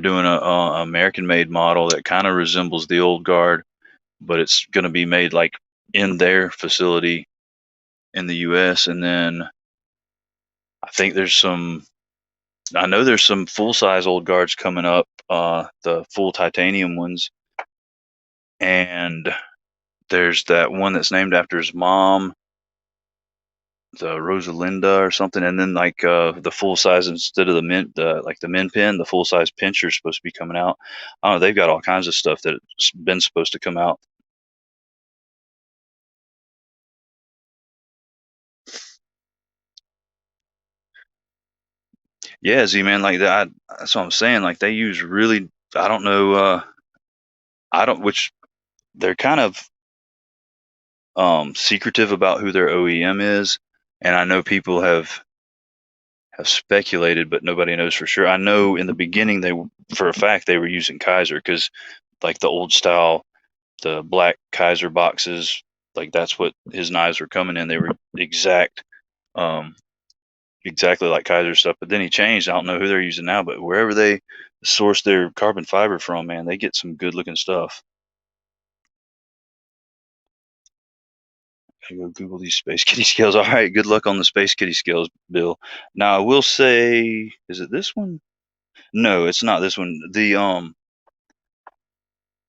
doing a American made model that kind of resembles the old guard, but it's going to be made like in their facility in the US. And then I think I know there's some full size old guards coming up, the full titanium ones. And there's that one that's named after his mom, the Rosalinda or something. And then like the full size instead of the mint, like the min pin, the full size pincher is supposed to be coming out. I don't know. They've got all kinds of stuff that's been supposed to come out. Yeah, Z man, like that. That's what I'm saying. Like they use really, I don't know, I don't, which they're kind of secretive about who their OEM is, and I know people have speculated, but nobody knows for sure. I know in the beginning for a fact, they were using Kaiser because like the old style, the black Kaiser boxes, like that's what his knives were coming in. They were um, exactly like Kaiser stuff. But then he changed. I don't know who they're using now, but wherever they source their carbon fiber from, man, they get some good looking stuff. I go Google these Space Kitty scales. All right, good luck on the Space Kitty scales, Bill. Now I will say, is it this one? No, it's not this one. The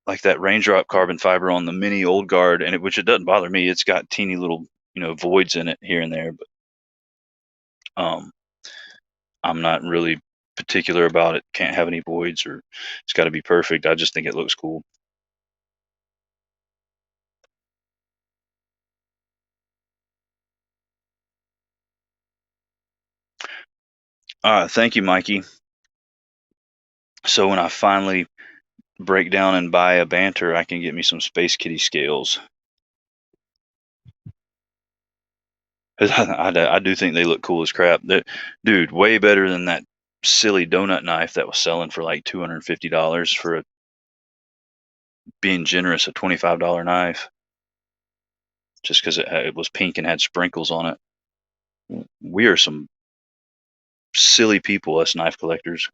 like that raindrop carbon fiber on the mini old guard, and which it doesn't bother me. It's got teeny little, voids in it here and there, but um, I'm not really particular about it. Can't have any voids, or it's got to be perfect. I just think it looks cool. Thank you, Mikey. So when I finally break down and buy a banter, I can get me some Space Kitty scales. I do think they look cool as crap. Dude, way better than that silly donut knife that was selling for like $250 for being generous, a $25 knife, just because it was pink and had sprinkles on it. We are some silly people, us knife collectors.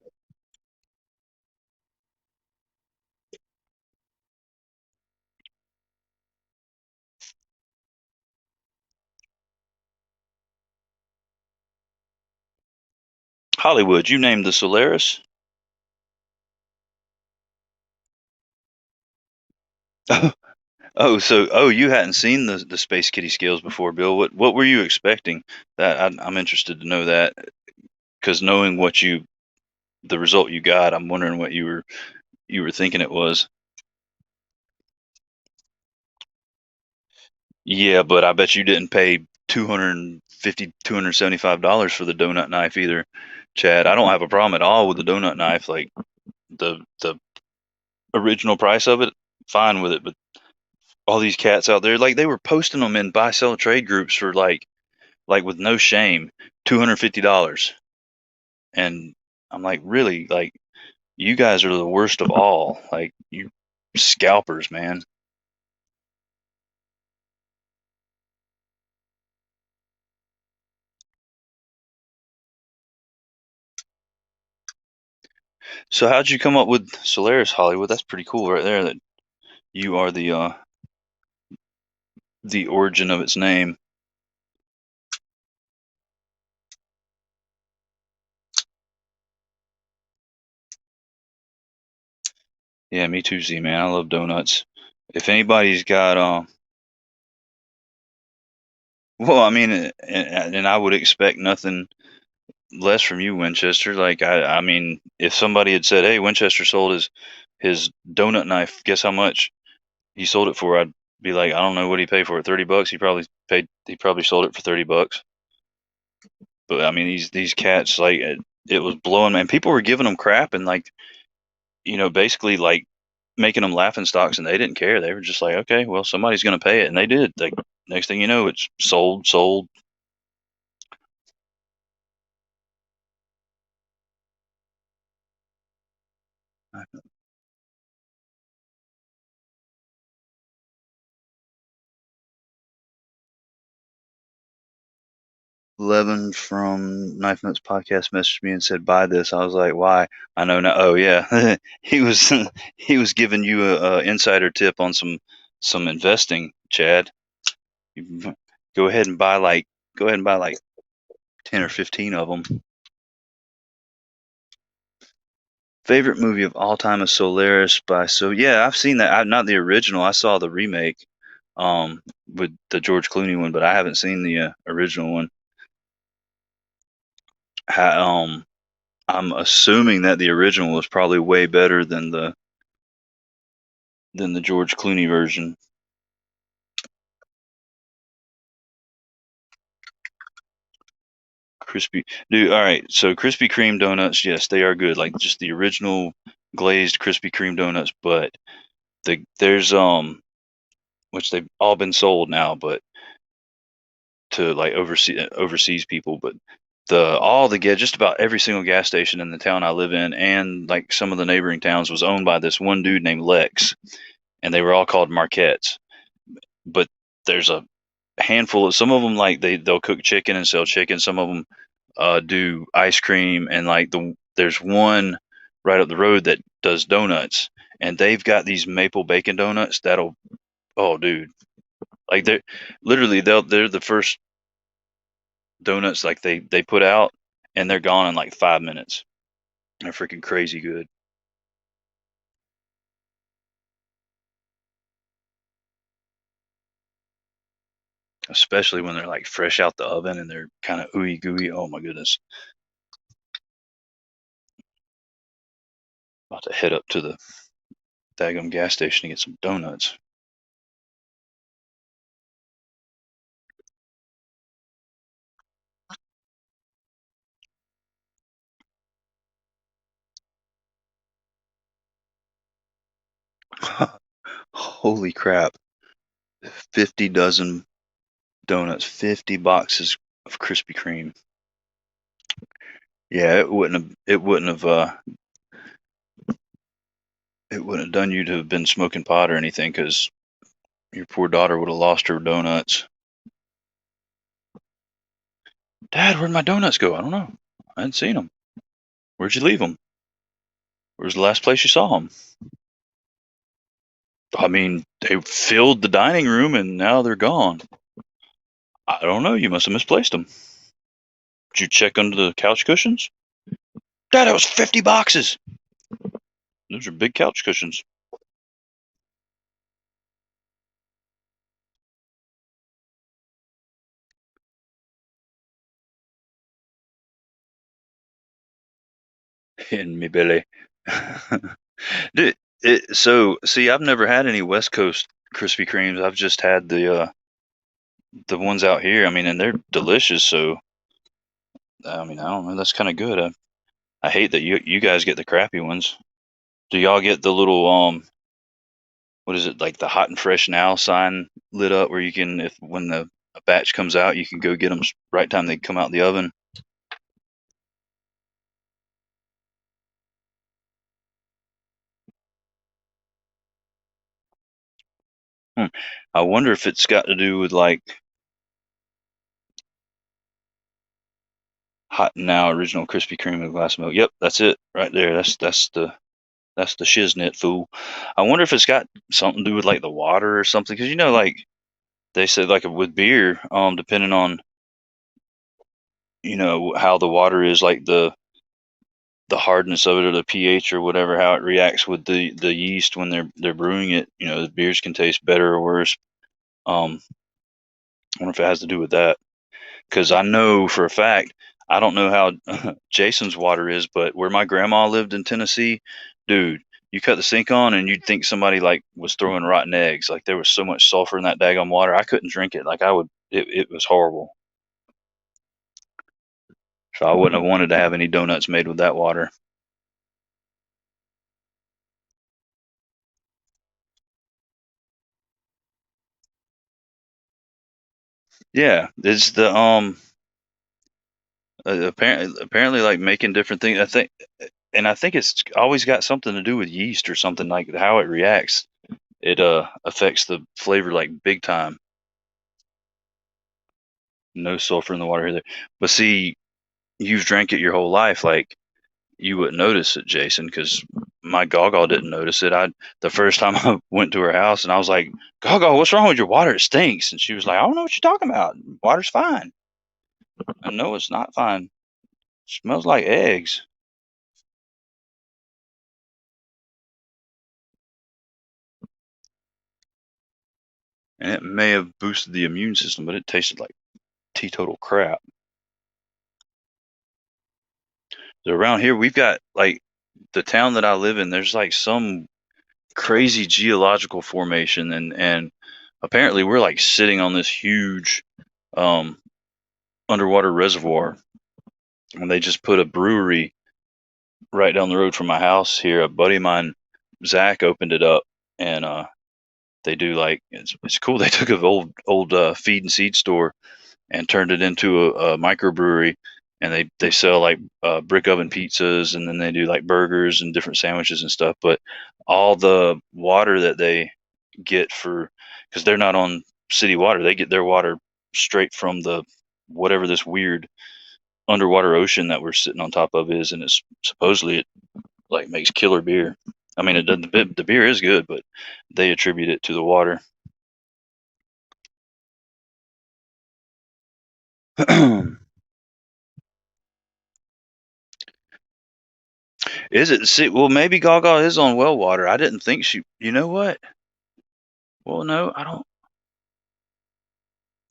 Hollywood, you named the Solaris? Oh, you hadn't seen the Space Kitty scales before, Bill. What were you expecting? That I'm interested to know that because knowing the result you got, I'm wondering what you were thinking it was. Yeah, but I bet you didn't pay 250, $275 for the donut knife either. Chad, I don't have a problem at all with the donut knife. Like the original price of it, fine with it. But all these cats out there, like they were posting them in buy sell trade groups for like with no shame, $250. And I'm like, really? Like you guys are the worst of all. Like you scalpers, man. So how'd you come up with Solaris Hollywood? That's pretty cool right there that you are the origin of its name. Yeah, me too, Z man. I love donuts. If anybody's got well, I mean, and I would expect nothing less from you, Winchester. Like I mean, if somebody had said, "Hey, Winchester sold his donut knife. Guess how much he sold it for?" I'd be like, "I don't know what he paid for it. $30. He probably sold it for $30." But I mean, these cats, like it was blowing, man. People were giving them crap and like basically like making them laughing stocks, and they didn't care. They were just like, "Okay, well, somebody's gonna pay it," and they did. Like next thing you know, it's sold. 11 from Knife Nuts podcast messaged me and said, "Buy this." I was like, "Why?" I know now. Oh yeah, he was he was giving you a insider tip on some investing, Chad. You go ahead and buy like go ahead and buy like 10 or 15 of them. Favorite movie of all time is Solaris by yeah, I've seen that. Not the original. I saw the remake with the George Clooney one, but I haven't seen the original one. Ha, I'm assuming that the original was probably way better than the George Clooney version. Crispy, dude. All right, so Krispy Kreme donuts, yes, they are good. Like just the original glazed Krispy Kreme donuts, but there's which they've all been sold now, but to like overseas people, but the all the get just about every single gas station in the town I live in and like some of the neighboring towns was owned by this one dude named Lex, and they were all called Marquettes. But there's a handful of some of them like they'll cook chicken and sell chicken. Some of them do ice cream, and like there's one right up the road that does donuts, and they've got these maple bacon donuts that'll oh dude, like they're the first donuts like they put out, and they're gone in like 5 minutes. They're freaking crazy good, especially when they're like fresh out the oven and they're kind of ooey gooey. Oh my goodness, about to head up to the daggum gas station to get some donuts. Holy crap. 50 dozen donuts, 50 boxes of Krispy Kreme. Yeah, it wouldn't have done you to have been smoking pot or anything, because your poor daughter would have lost her donuts. Dad, where'd my donuts go? I don't know. I hadn't seen them. Where'd you leave them? Where's the last place you saw them? I mean, they filled the dining room and now they're gone. I don't know. You must have misplaced them. Did you check under the couch cushions? Dad, it was 50 boxes. Those are big couch cushions. In me belly. Dude, so see, I've never had any West Coast Krispy Kremes. I've just had the ones out here. I mean, and they're delicious. So I mean, I don't know. That's kind of good. I hate that you guys get the crappy ones. Do y'all get the little what is it, like the hot and fresh now sign lit up where you can, if when the a batch comes out, you can go get them right time they come out the oven? Hmm. I wonder if it's got to do with like hot and now original Krispy Kreme with glass milk. Yep, that's it right there. That's the shiznit fool. I wonder if it's got something to do with like the water or something, because like they said, like with beer, depending on how the water is, like the hardness of it or the pH or whatever, how it reacts with the yeast when they're brewing it. The beers can taste better or worse. I wonder if it has to do with that, because I know for a fact, I don't know how Jason's water is, but where my grandma lived in Tennessee, dude, you cut the sink on and you'd think somebody like was throwing rotten eggs. Like there was so much sulfur in that daggone water, I couldn't drink it. Like I would, it was horrible. So I wouldn't have wanted to have any donuts made with that water. Yeah, it's the apparently like making different things. I think it's always got something to do with yeast or something, like how it reacts. It affects the flavor like big time. No sulfur in the water either. But see, you've drank it your whole life. Like you wouldn't notice it, Jason, because my Gaga didn't notice it. The first time I went to her house and I was like, Gaga, what's wrong with your water? It stinks. And she was like, I don't know what you're talking about. Water's fine. I know it's not fine. It smells like eggs. And it may have boosted the immune system, but it tasted like teetotal crap. So around here, we've got like the town that I live in. There's like some crazy geological formation, and apparently we're like sitting on this huge um, underwater reservoir, and they just put a brewery right down the road from my house here. A buddy of mine, Zach, opened it up, and they do like it's cool. They took an old feed and seed store and turned it into a microbrewery, and they sell like brick oven pizzas, and then they do like burgers and different sandwiches and stuff. But all the water that they get for, because they're not on city water, they get their water straight from the whatever this weird underwater ocean that we're sitting on top of is, and it's supposedly it like makes killer beer. I mean, the beer is good, but they attribute it to the water. Is it? See, well, maybe Gaga is on well water. I didn't think she. You know what? Well, no, I don't.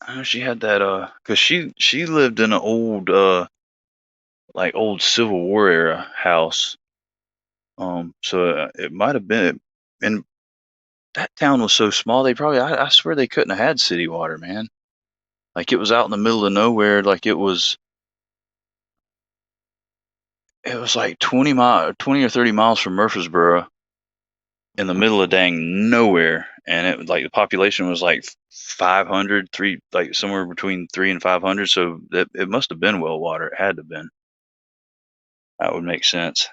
I know she had that. Cause she lived in an old like old Civil War era house. So it might have been. And that town was so small. They probably. I swear they couldn't have had city water, man. Like it was out in the middle of nowhere. Like it was like 20 or 30 miles from Murfreesboro, in the middle of dang nowhere, and it like the population was like 500, like somewhere between 3 and 500. So it must have been well water. It had to have been. That would make sense.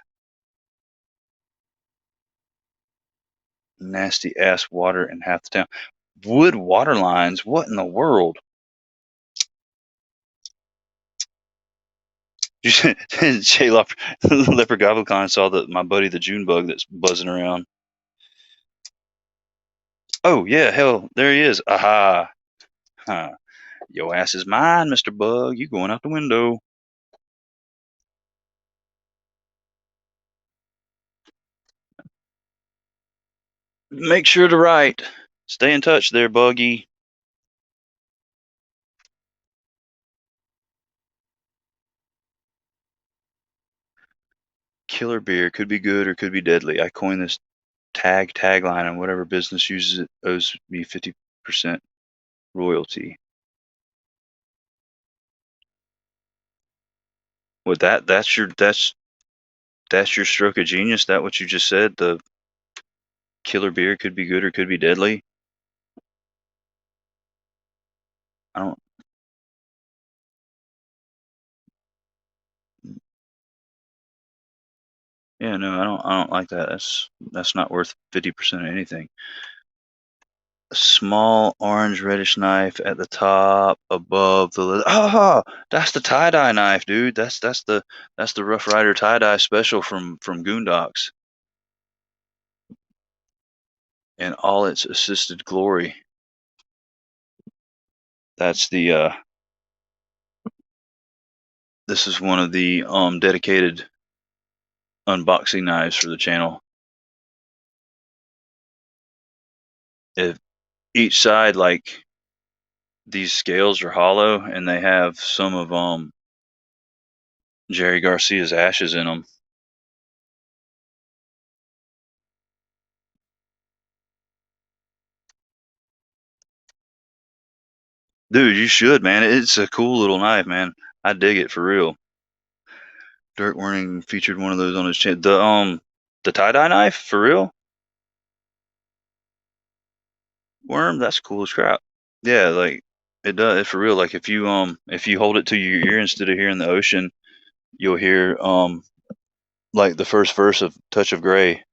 Nasty ass water in half the town. Wood water lines. What in the world? Jay Leopard Gobblecon saw that my buddy the June bug that's buzzing around. Oh yeah, hell, there he is. Aha. Huh. Your ass is mine, Mr. Bug. You going out the window. Make sure to write. Stay in touch there, Buggy. Killer beer could be good or could be deadly. I coined this tagline, and whatever business uses it owes me 50% royalty. With that's your stroke of genius. That what you just said. The killer beer could be good or could be deadly. I don't. Yeah, no, I don't like that. That's not worth 50% of anything. A small orange reddish knife at the top above the lid. Oh, that's the tie-dye knife, dude. That's the Rough Rider tie-dye special from Goondocks in all its assisted glory. That's the this is one of the dedicated unboxing knives for the channel. If each side, like, these scales are hollow and they have some of Jerry Garcia's ashes in them. Dude, you should, man. It's a cool little knife, man. I dig it for real. Dirk Warning featured one of those on his channel. The tie-dye knife for real? Worm, that's cool as crap. Yeah, like it does it for real. Like if you hold it to your ear instead of hearing the ocean, you'll hear like the first verse of Touch of Grey.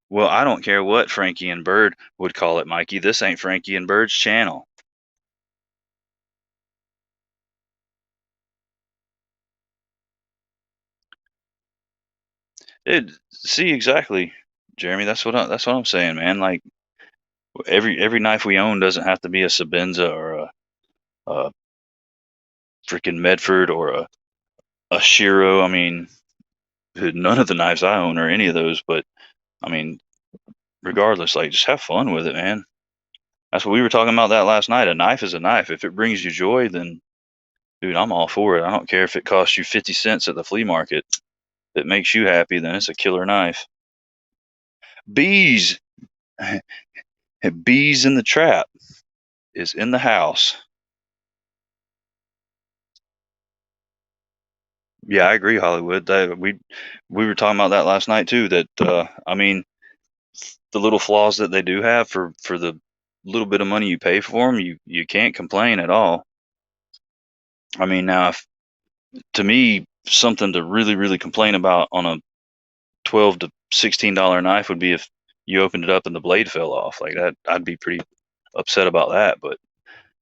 Well, I don't care what Frankie and Bird would call it, Mikey. This ain't Frankie and Bird's channel. See exactly, Jeremy. That's what I'm saying, man. Like every knife we own doesn't have to be a Sabenza or a freaking Medford or a Shiro. I mean, none of the knives I own are any of those. But I mean, regardless, like just have fun with it, man. That's what we were talking about that last night. A knife is a knife. If it brings you joy, then dude, I'm all for it. I don't care if it costs you 50 cents at the flea market. If it makes you happy, then it's a killer knife. Bees, bees in the trap is in the house. Yeah, I agree, Hollywood. That we were talking about that last night too. That I mean, the little flaws that they do have for the little bit of money you pay for them, you can't complain at all. I mean, now if, to me, something to really complain about on a $12 to $16 knife would be if you opened it up and the blade fell off. Like that, I'd be pretty upset about that. But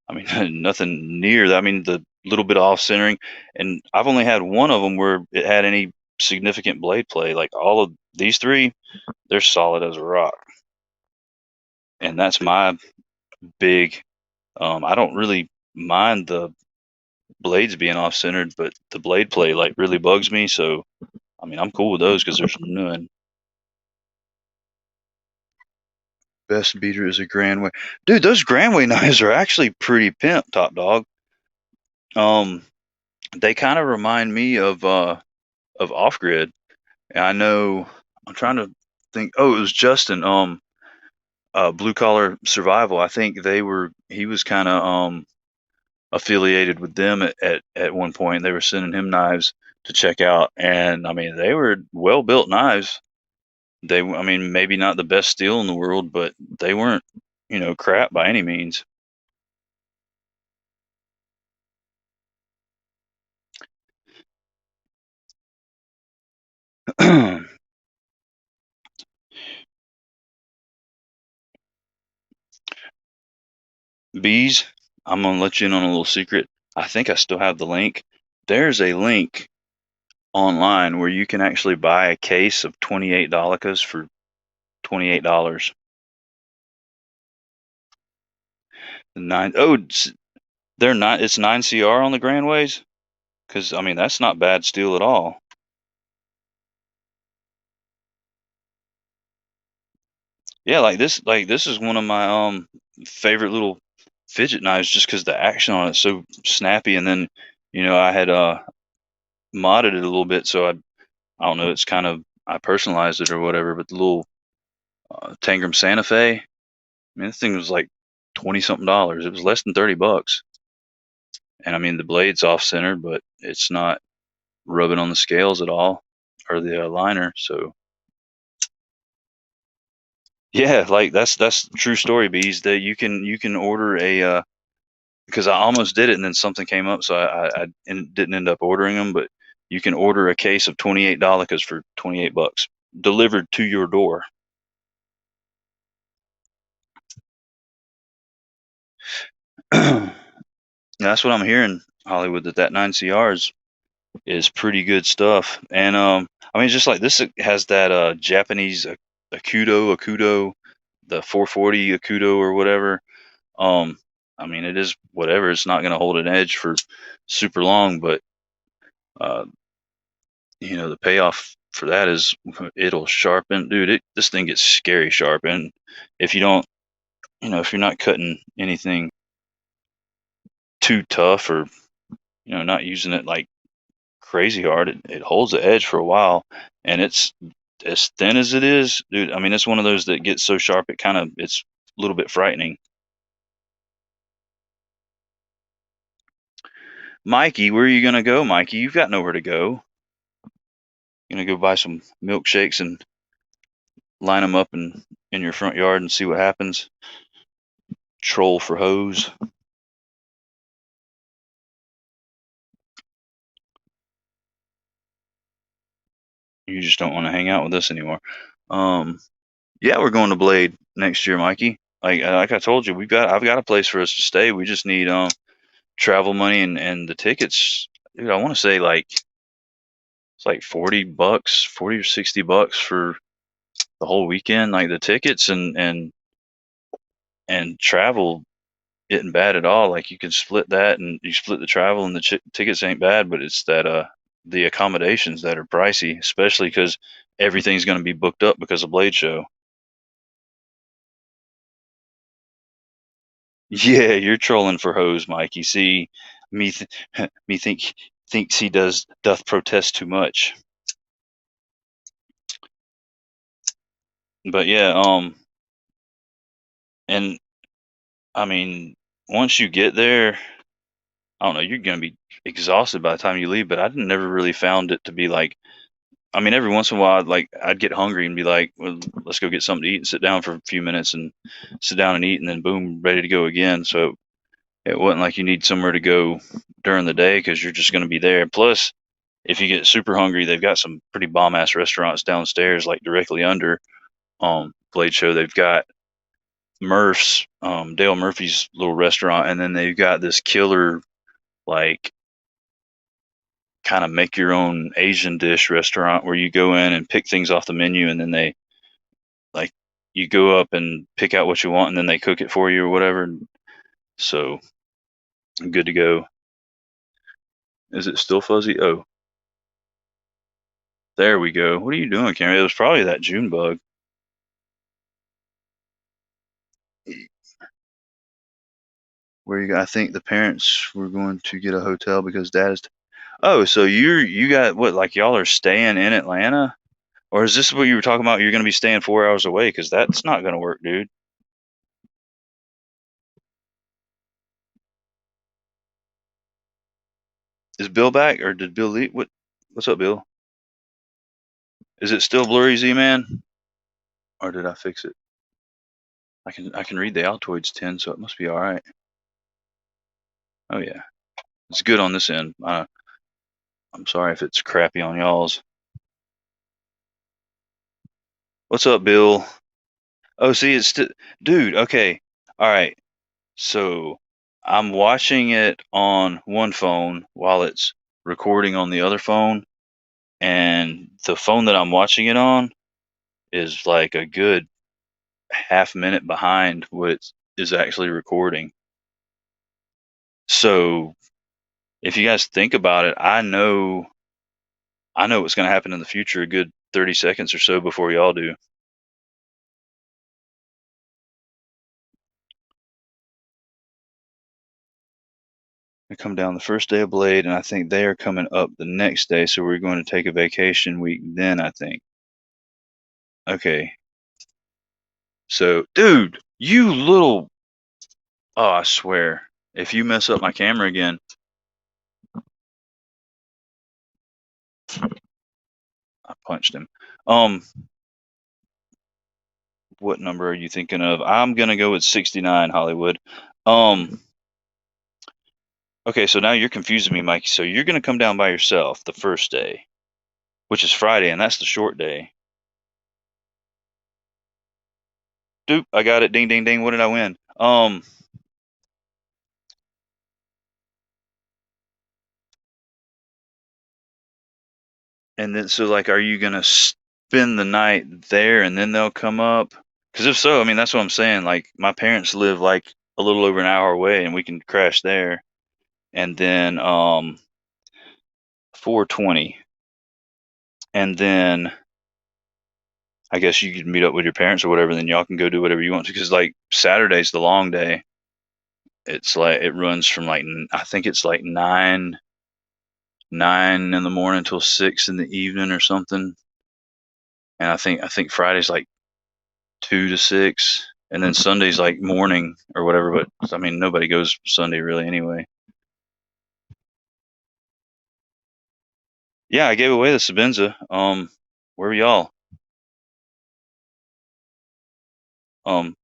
I mean, nothing near that. I mean, the little bit of off centering, and I've only had one of them where it had any significant blade play. Like all of these three, they're solid as a rock, and that's my big. I don't really mind the blades being off centered, but the blade play like really bugs me. So I mean, I'm cool with those because there's none. Best beater is a Grandway. Dude, those Grandway knives are actually pretty pimp, top dog. Um, they kind of remind me of Off Grid. And I know I'm trying to think. Oh, it was Justin. Blue Collar Survival. I think he was kind of affiliated with them at one point. They were sending him knives to check out, and I mean they were well built knives. I mean, maybe not the best steel in the world, but they weren't, crap by any means. Bees, I'm gonna let you in on a little secret. I think I still have the link. There's a link online where you can actually buy a case of 28 Dalicas for $28. Nine oh, they're not. It's 9 CR on the Grandways, because I mean that's not bad steel at all. Yeah, like this is one of my favorite little fidget knives just because the action on it's so snappy. And then I had modded it a little bit, so I don't know, it's kind of, I personalized it or whatever. But the little Tangram Santa Fe, I mean, this thing was like 20 something dollars. It was less than 30 bucks. And I mean, the blade's off center, but it's not rubbing on the scales at all or the liner. So yeah, like that's true story, bees. That you can order a because I almost did it and then something came up, so I didn't end up ordering them. But you can order a case of 28 Dolicas for 28 bucks delivered to your door. That's what I'm hearing, Hollywood. That 9CR is pretty good stuff. And I mean, it's just like this has that Japanese Akudo, the 440 Akudo or whatever. Um, I mean, it is whatever. It's not going to hold an edge for super long, but uh, the payoff for that is it'll sharpen, dude. This thing gets scary sharp, and if you don't, if you're not cutting anything too tough or not using it like crazy hard, it holds the edge for a while, and it's as thin as it is, dude. I mean, it's one of those that gets so sharp it's a little bit frightening. Mikey, where are you gonna go, Mikey? You've got nowhere to go. You gonna go buy some milkshakes and line them up in your front yard and see what happens? Troll for hose. You just don't want to hang out with us anymore. Um, yeah, we're going to Blade next year, Mikey. Like I told you, I've got a place for us to stay. We just need travel money and the tickets. Dude, I want to say like it's like 40 bucks, 40 or 60 bucks for the whole weekend, like the tickets and travel isn't bad at all. Like you can split that and you split the travel and the tickets ain't bad, but it's that the accommodations that are pricey, especially because everything's going to be booked up because of Blade Show. Yeah, you're trolling for hose, Mikey. See, me me thinks he doth protest too much. But yeah, and I mean, once you get there, I don't know, you're gonna be exhausted by the time you leave. But I never really found it to be like. I mean, every once in a while, I'd get hungry and be like, "Well, let's go get something to eat and sit down for a few minutes and sit down and eat, and then boom, ready to go again." So it wasn't like you need somewhere to go during the day because you're just gonna be there. Plus, if you get super hungry, they've got some pretty bomb ass restaurants downstairs, like directly under Blade Show. They've got Murph's, Dale Murphy's little restaurant, and then they've got this killer like kind of make your own Asian dish restaurant where you go in and pick things off the menu, and then they like you go up and pick out what you want, and then they cook it for you or whatever. So I'm good to go. Is it still fuzzy? Oh, there we go. What are you doing, Cameron? It was probably that June bug. Where I think the parents were going to get a hotel because dad is. Oh, so you got what? Like y'all are staying in Atlanta, or is this what you were talking about? You're going to be staying 4 hours away because that's not going to work, dude. Is Bill back or did Bill leave? What's up, Bill? Is it still blurry, Z-Man, or did I fix it? I can read the Altoids 10, so it must be all right. Oh yeah, it's good on this end. I'm sorry if it's crappy on y'all's. What's up, Bill? Oh, see, it's still, dude. Okay, all right. So I'm watching it on one phone while it's recording on the other phone, and the phone that I'm watching it on is like a good half minute behind what it is actually recording. So if you guys think about it, I know what's going to happen in the future a good 30 seconds or so before y'all do. I come down the first day of Blade, and I think they are coming up the next day, so we're going to take a vacation week then, I think. Okay. So, dude, you little Oh, I swear. If you mess up my camera again, I punched him. Um, what number are you thinking of? I'm gonna go with 69, Hollywood. Um, okay, so now you're confusing me, Mikey. So you're gonna come down by yourself the first day, which is Friday, and that's the short day. Doop, I got it. Ding, ding, ding. What did I win? And then so like, are you gonna spend the night there and then they'll come up? Because if so, I mean, that's what I'm saying. Like, my parents live like a little over an hour away, and we can crash there. And then 420, and then I guess you could meet up with your parents or whatever. Then y'all can go do whatever you want to. Because like Saturday's the long day. It's like it runs from like I think it's like nine in the morning till 6 in the evening or something. And I think Friday's like 2 to 6, and then Sunday's like morning or whatever. But I mean, nobody goes Sunday really anyway. Yeah, I gave away the Sabenza. Where were y'all? Um,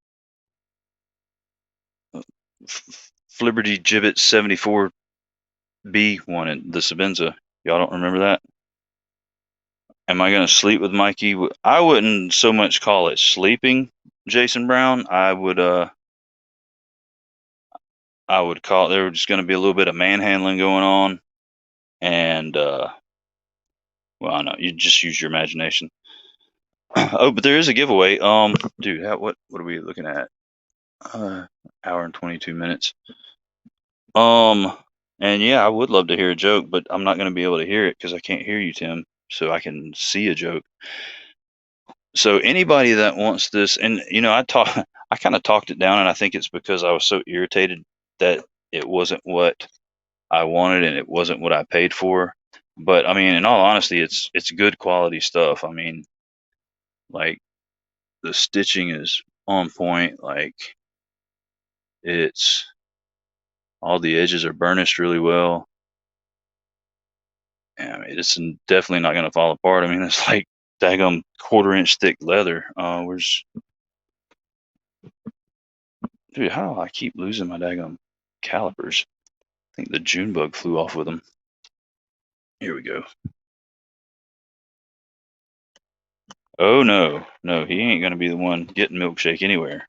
Liberty Gibbet 74B wanted the Sabenza. Y'all don't remember that? Am I gonna sleep with Mikey? I wouldn't so much call it sleeping, Jason Brown. I would call it, there was just gonna be a little bit of manhandling going on, and well, I know you just use your imagination. Oh, but there is a giveaway. Dude, what are we looking at? Uh, hour and 22 minutes. And yeah, I would love to hear a joke, but I'm not gonna be able to hear it because I can't hear you, Tim. So I can see a joke. So anybody that wants this, and I kind of talked it down, and I think it's because I was so irritated that it wasn't what I wanted and it wasn't what I paid for. But I mean, in all honesty, it's good quality stuff. I mean, like, the stitching is on point. Like, it's all the edges are burnished really well. And I mean, it's definitely not going to fall apart. I mean, it's like daggum quarter-inch thick leather. Where's Dude? How do I keep losing my daggum calipers? I think the June bug flew off with them. Here we go. Oh no, no, he ain't going to be the one getting milkshake anywhere.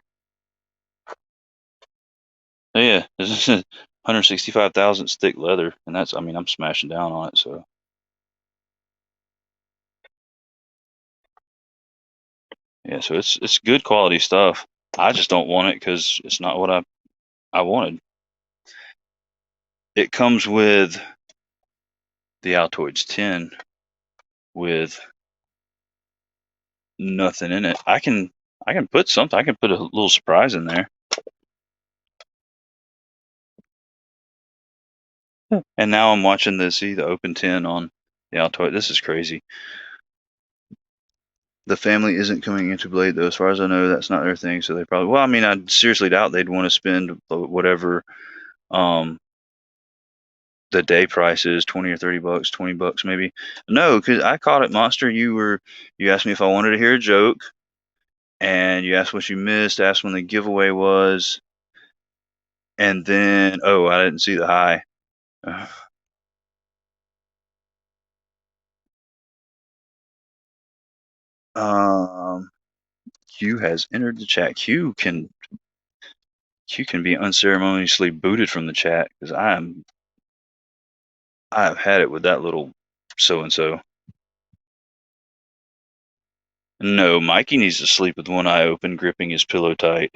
Oh, yeah, this is 165 thousandths thick leather, and I mean, I'm smashing down on it. So yeah, so it's good quality stuff. I just don't want it because it's not what I wanted. It comes with the Altoids 10 with nothing in it. I can put something. I can put a little surprise in there. And now I'm watching the open 10 on the Altoid. This is crazy. The family isn't coming into Blade, though. As far as I know, that's not their thing. So they probably, well, I mean, I seriously doubt they'd want to spend whatever um, the day price is, 20 or 30 bucks, 20 bucks maybe. No, because I caught it, Monster. You asked me if I wanted to hear a joke, and you asked what you missed, asked when the giveaway was, and then, oh, I didn't see the hi. Um, Q has entered the chat. Q can be unceremoniously booted from the chat because I have had it with that little so and so. No, Mikey needs to sleep with one eye open, gripping his pillow tight.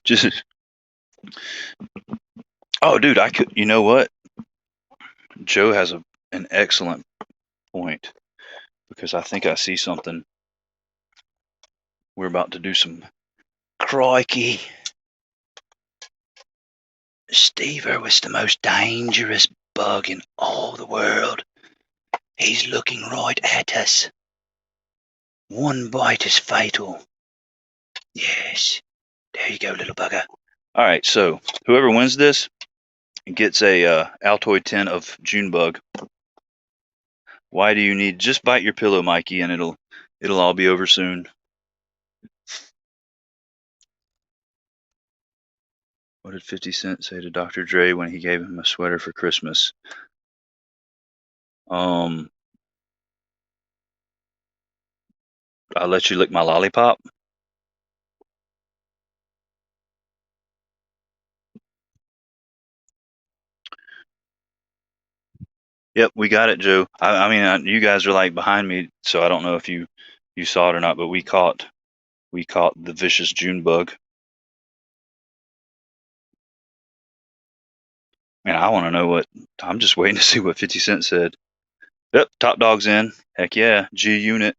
Just, oh, dude, I could. You know what? Joe has an excellent point because I think I see something. We're about to do some crikey. Stever was the most dangerous bug in all the world. He's looking right at us. One bite is fatal. Yes. There you go, little bugger. All right, so whoever wins this gets a Altoid 10 of Junebug. Why do you need? Just bite your pillow, Mikey, and it'll all be over soon. What did 50 Cent say to Dr. Dre when he gave him a sweater for Christmas? I'll let you lick my lollipop. Yep, we got it, Joe. I mean, you guys are like behind me, so I don't know if you saw it or not, but we caught the vicious June bug. And I want to know what. I'm just waiting to see what 50 Cent said. Yep, top dog's in. Heck yeah, G Unit.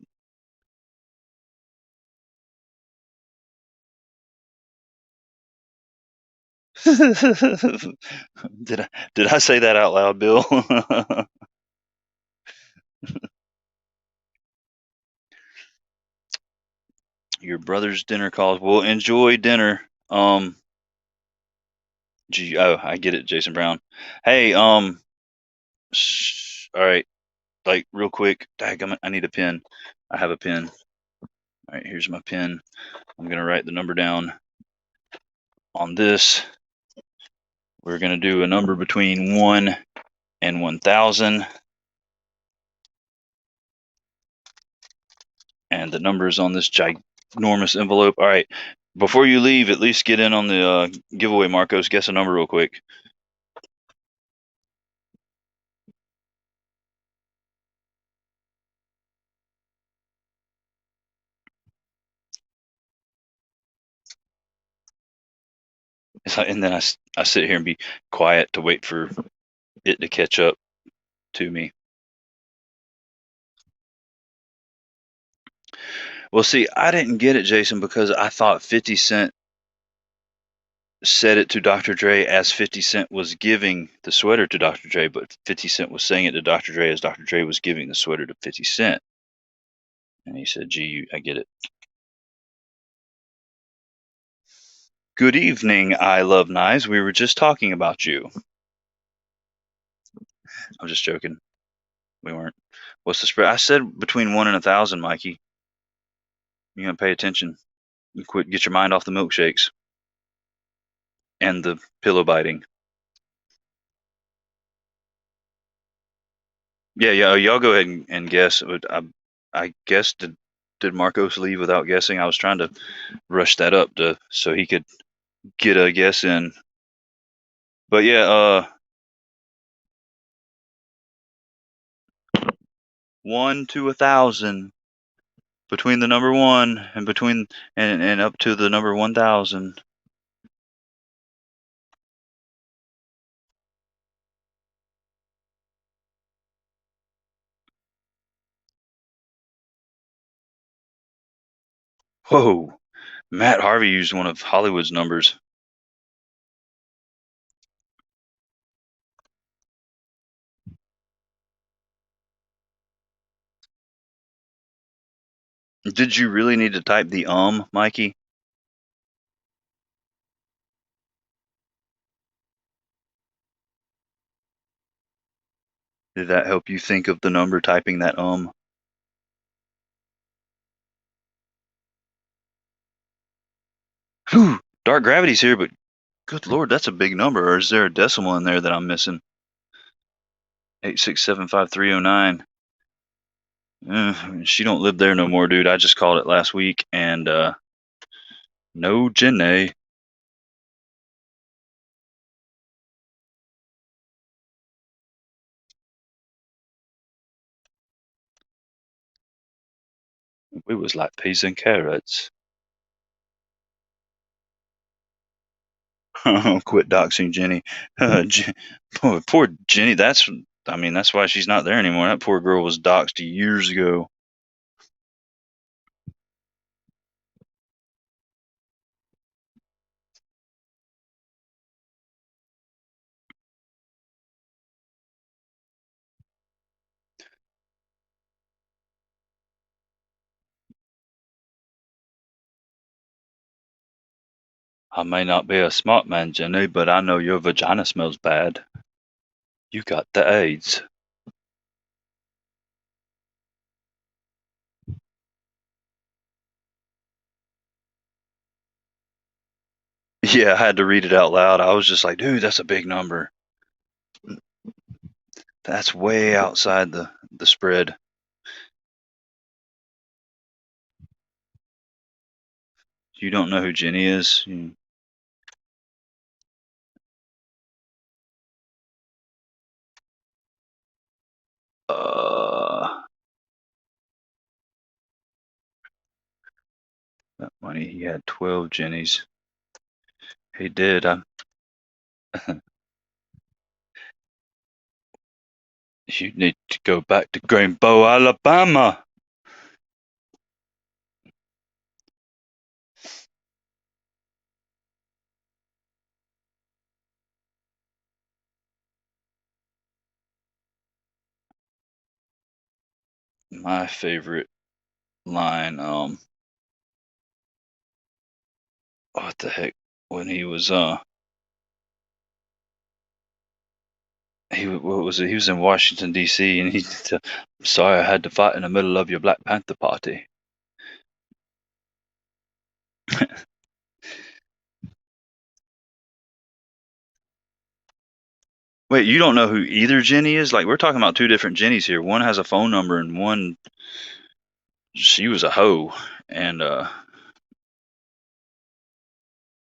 did I say that out loud, Bill? Your brother's dinner calls. Well, enjoy dinner. Gee, oh, I get it, Jason Brown. Hey, all right, like real quick. Daggum, I need a pen. I have a pen. All right, here's my pen. I'm gonna write the number down on this. We're gonna do a number between 1 and 1,000, and the numbers on this ginormous envelope. All right, before you leave, at least get in on the giveaway, Marcos. Guess a number real quick. And then I sit here and be quiet to wait for it to catch up to me. Well, see, I didn't get it, Jason, because I thought 50 Cent said it to Dr. Dre as 50 Cent was giving the sweater to Dr. Dre, but 50 Cent was saying it to Dr. Dre as Dr. Dre was giving the sweater to 50 Cent. And he said, gee, I get it. Good evening, I love knives. We were just talking about you. I'm just joking. We weren't. What's the spread? I said between 1 and 1,000, Mikey. You gonna pay attention. You quit. Get your mind off the milkshakes and the pillow biting. Yeah, yeah. Y'all go ahead and guess. I guess did Marcos leave without guessing? I was trying to rush that up so he could get a guess in. But yeah, 1 to 1,000, between the number 1 and between and up to the number 1,000. Whoa, Matt Harvey used one of Hollywood's numbers. Did you really need to type the Mikey? Did that help you think of the number typing that Whew, dark gravity's here, but good lord, that's a big number. Or is there a decimal in there that I'm missing? 8675309. She don't live there no more, dude. I just called it last week, and no Jenny. We was like peas and carrots. Quit doxing Jenny. Poor Jenny. That's why she's not there anymore. That poor girl was doxed years ago. I may not be a smart man, Jenny, but I know your vagina smells bad. You got the AIDS. Yeah, I had to read it out loud. I was just like, dude, that's a big number. That's way outside the spread. You don't know who Jenny is? Uh, that money, he had 12 Jennies. He did. You need to go back to Greenbow, Alabama. My favorite line, what the heck, when he was, what was it? He was in Washington D.C. and he said, "Sorry, I had to fight in the middle of your Black Panther party." Wait, you don't know who either Jenny is? Like, we're talking about two different Jennies here. One has a phone number, and one, she was a hoe, and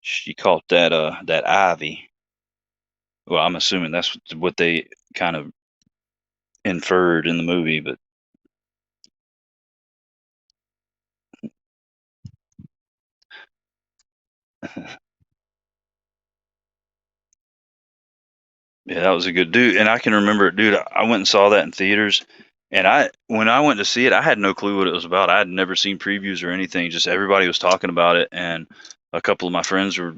she caught that Ivy. Well, I'm assuming that's what they kind of inferred in the movie, but yeah, that was a good dude. And I can remember, dude, I went and saw that in theaters. And when I went to see it, I had no clue what it was about. I had never seen previews or anything. Just everybody was talking about it. And a couple of my friends were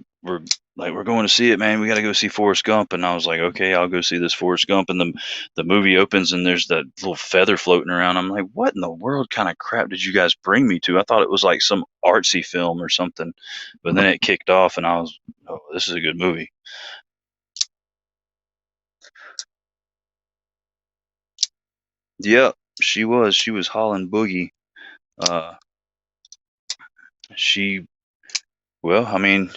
like, "We're going to see it, man. We got to go see Forrest Gump." And I was like, "Okay, I'll go see this Forrest Gump." And the movie opens and there's that little feather floating around. I'm like, "What in the world kind of crap did you guys bring me to?" I thought it was like some artsy film or something. But then it kicked off and I was, "Oh, this is a good movie." Yep, she was. She was hauling boogie. Uh, she, well, I mean,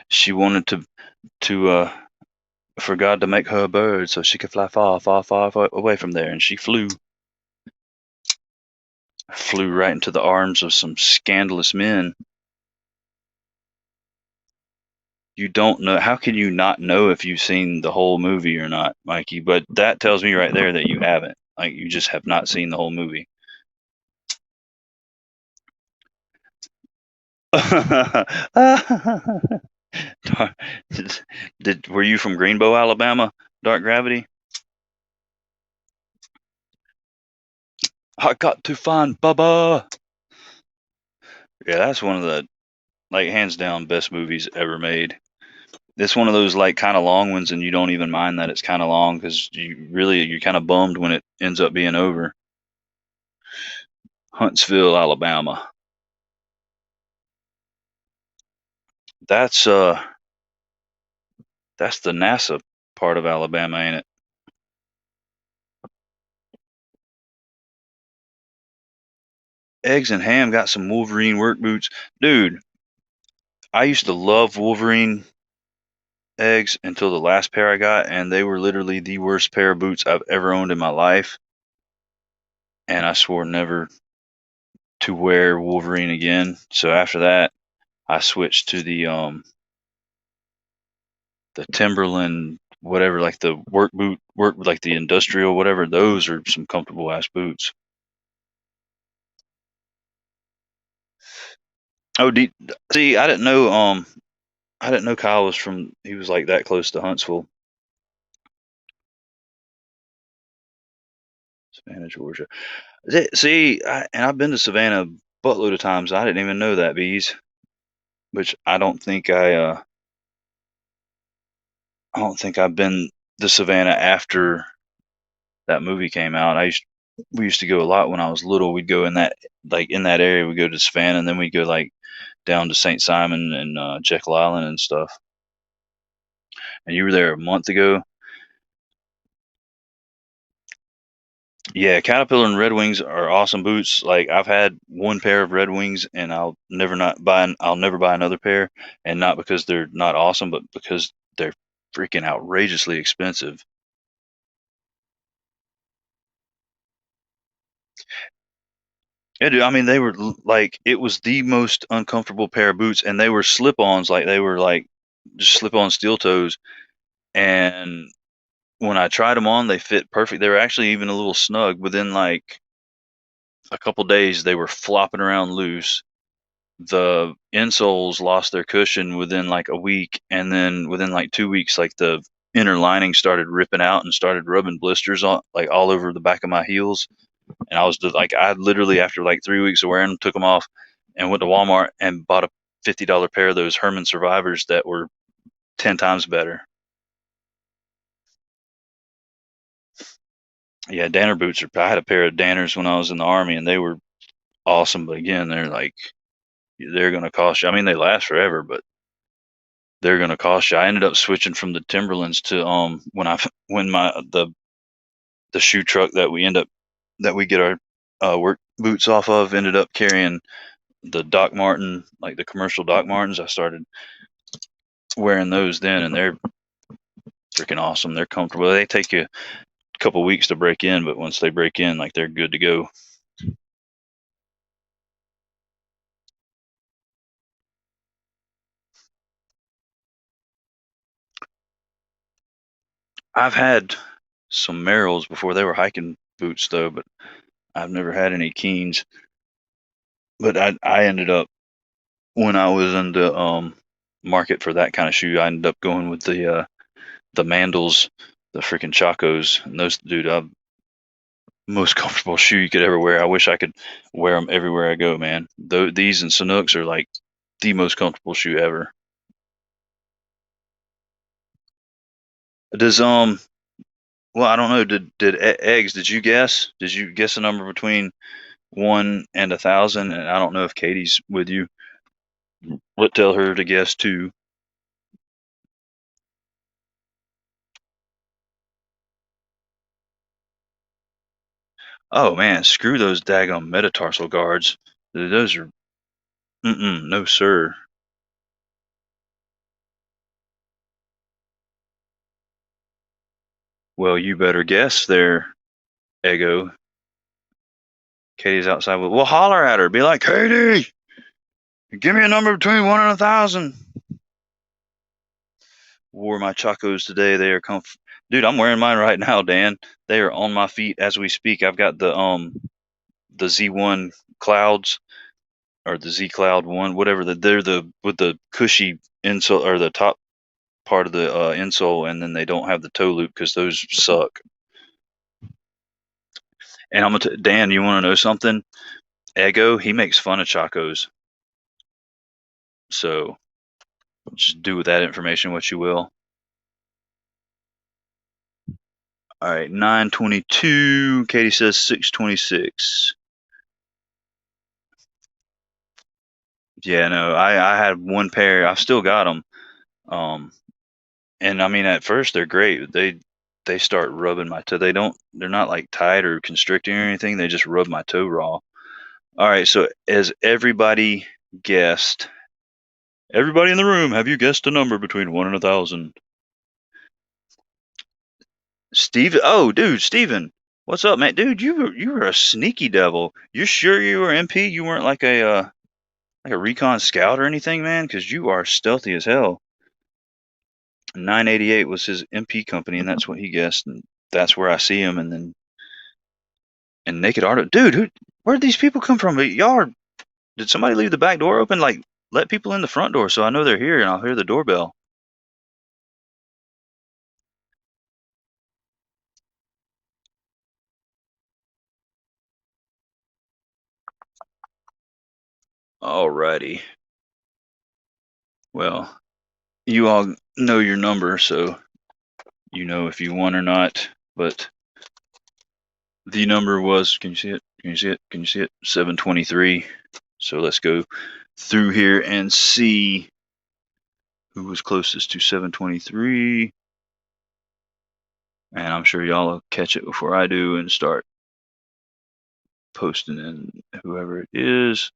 she wanted to for God to make her a bird so she could fly far, far, far, far away from there, and she flew right into the arms of some scandalous men. You don't know. How can you not know if you've seen the whole movie or not, Mikey? But that tells me right there that you haven't. Like, you just have not seen the whole movie. Were you from Greenbow, Alabama? Dark Gravity? I got to find Bubba. Yeah, that's one of the, like, hands down best movies ever made. It's one of those like kind of long ones, and you don't even mind that it's kind of long because you're kind of bummed when it ends up being over. Huntsville, Alabama. That's that's the NASA part of Alabama, ain't it? Eggs and Ham got some Wolverine work boots, dude. I used to love Wolverine eggs until the last pair I got, and they were literally the worst pair of boots I've ever owned in my life. And I swore never to wear Wolverine again. So after that, I switched to the Timberland whatever, like the work boot, work like the industrial whatever. Those are some comfortable ass boots. Oh, see, I didn't know. I didn't know Kyle was from. He was like that close to Huntsville, Savannah, Georgia. See, and I've been to Savannah a buttload of times. I didn't even know that, bees. Which I don't think I've been to Savannah after that movie came out. We used to go a lot when I was little. We'd go in that area. We'd go to Savannah, and then we'd go like down to St. Simon and Jekyll Island and stuff. And you were there a month ago. Yeah, Caterpillar and Red Wings are awesome boots. Like I've had one pair of Red Wings, and I'll never buy another pair, and not because they're not awesome, but because they're freaking outrageously expensive. Yeah, dude, I mean they were like it was the most uncomfortable pair of boots, and they were slip-ons, like they were like just slip-on steel toes. And when I tried them on, they fit perfect. They were actually even a little snug. Within like a couple days, they were flopping around loose. The insoles lost their cushion within like a week, and then within like 2 weeks, like the inner lining started ripping out and started rubbing blisters on like all over the back of my heels. And I was just like, I literally after like 3 weeks of wearing them, took them off and went to Walmart and bought a $50 pair of those Herman Survivors that were 10 times better. Yeah, Danner boots are. I had a pair of Danners when I was in the army, and they were awesome. But again, they're going to cost you. I mean, they last forever, but they're going to cost you. I ended up switching from the Timberlands to when the shoe truck that we get our work boots off of ended up carrying the Doc Martin, like the commercial Doc Martens. I started wearing those then, and they're freaking awesome. They're comfortable. They take you a couple weeks to break in, but once they break in, like they're good to go. I've had some Merrells before. They were hiking boots though, but I've never had any Keens. But I ended up when I was in the market for that kind of shoe, I ended up going with the Mandals, the freaking Chacos, and those, dude, most comfortable shoe you could ever wear. I wish I could wear them everywhere I go, man. These and Sanooks are like the most comfortable shoe ever. Does well, I don't know. Eggs? Did you guess? Did you guess a number between 1 and 1,000? And I don't know if Katie's with you. What tell her to guess two. Oh man, screw those daggone metatarsal guards. Those are no sir. Well, you better guess there, Ego. Katie's outside with. Well, holler at her. Be like, Katie, give me a number between 1 and 1,000. Wore my Chacos today. They are Dude, I'm wearing mine right now, Dan. They are on my feet as we speak. I've got the Z1 Clouds or the Z Cloud one, whatever. They're the with the cushy insole or the top part of the insole, and then they don't have the toe loop because those suck. And Dan, you want to know something? Ego, he makes fun of Chacos, so just do with that information what you will. All right, 922. Katie says 626. Yeah, no, I had one pair. I've still got them. And I mean, at first they're great. They start rubbing my toe. They're not like tight or constricting or anything. They just rub my toe raw. All right, so as guessed, everybody in the room, have you guessed a number between 1 and 1,000? Steve, oh, dude, Steven, what's up, man? Dude, you were a sneaky devil. You sure you were MP? You weren't like a recon scout or anything, man? Because you are stealthy as hell. 988 was his MP company, and that's what he guessed, and that's where I see him. And then and Naked Art, dude, where'd these people come from? Did somebody leave the back door open? Like, let people in the front door so I know they're here and I'll hear the doorbell. Alrighty. Well, you all know your number, so you know if you won or not. But the number was, can you see it? Can you see it? Can you see it? 723. So let's go through here and see who was closest to 723. And I'm sure y'all will catch it before I do and start posting in whoever it is.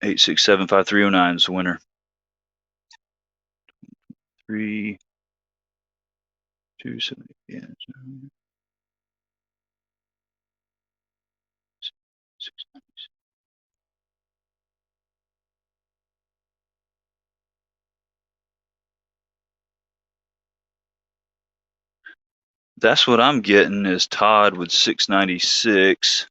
Eight 8675309 is the winner. 3 270. Yeah. 690. That's what I'm getting is Todd with 696.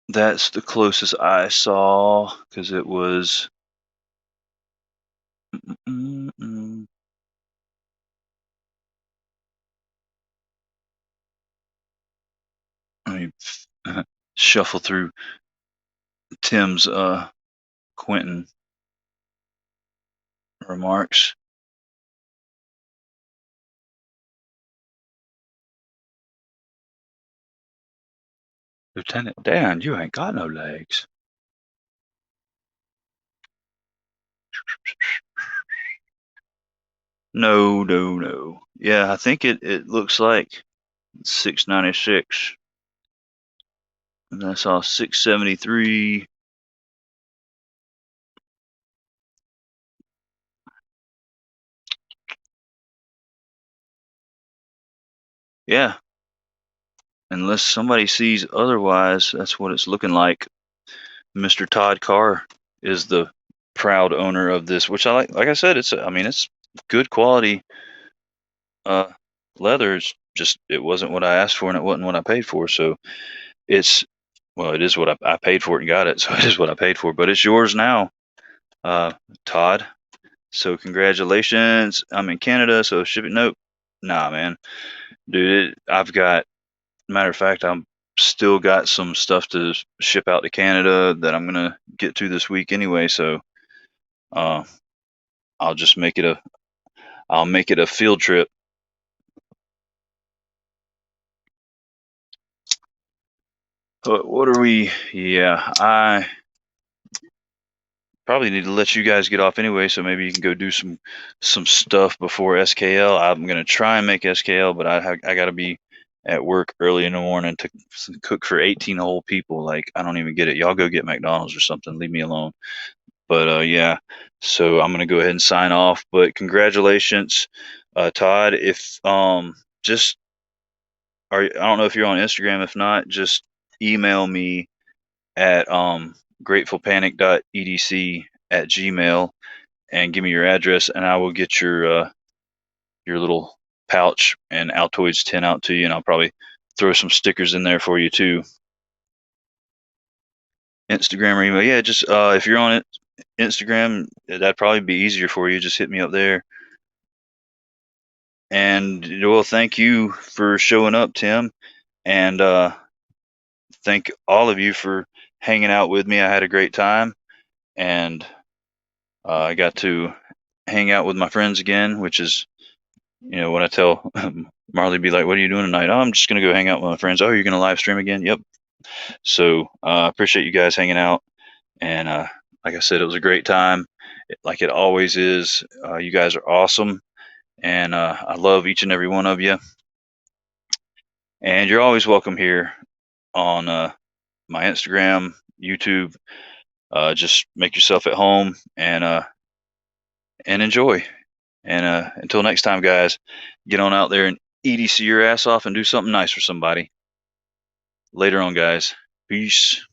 That's the closest I saw because it was. Let me shuffle through Tim's Quentin remarks. Lieutenant Dan, you ain't got no legs. No, no, no. Yeah, I think it looks like 696. And I saw 673. Yeah. Unless somebody sees otherwise, that's what it's looking like. Mr. Todd Carr is the proud owner of this, which I like. Like I said, it's good quality leather. It's just it wasn't what I asked for and it wasn't what I paid for. So it is what I paid for it and got it. So it is what I paid for. But it's yours now, Todd. So congratulations. I'm in Canada, so shipping. Nope. Nah, man, dude. I've got. Matter of fact, I'm still got some stuff to ship out to Canada that I'm gonna get to this week anyway. So, I'll just make it a field trip. But what are we? Yeah, I probably need to let you guys get off anyway. So maybe you can go do some stuff before SKL. I'm gonna try and make SKL, but I gotta be at work early in the morning to cook for 18 whole people. Like I don't even get it. Y'all go get McDonald's or something. Leave me alone. But yeah, so I'm gonna go ahead and sign off. But congratulations, Todd. If just I don't know if you're on Instagram. If not, just email me at gratefulpanic.edc@gmail and give me your address, and I will get your little pouch and Altoids tin out to you, and I'll probably throw some stickers in there for you too. Instagram or email. Yeah, just if you're on it, Instagram, that'd probably be easier for you. Just hit me up there. And well, thank you for showing up, Tim, and thank all of you for hanging out with me. I had a great time, and I got to hang out with my friends again, which is, what I tell Marley, be like, "What are you doing tonight?" "Oh, I'm just gonna go hang out with my friends." "Oh, you're gonna live stream again?" "Yep." So I appreciate you guys hanging out, and like I said, it was a great time, like it always is. You guys are awesome, and I love each and every one of you. And you're always welcome here on my Instagram, YouTube. Just make yourself at home and enjoy. And until next time, guys, get on out there and EDC your ass off and do something nice for somebody. Later on, guys. Peace.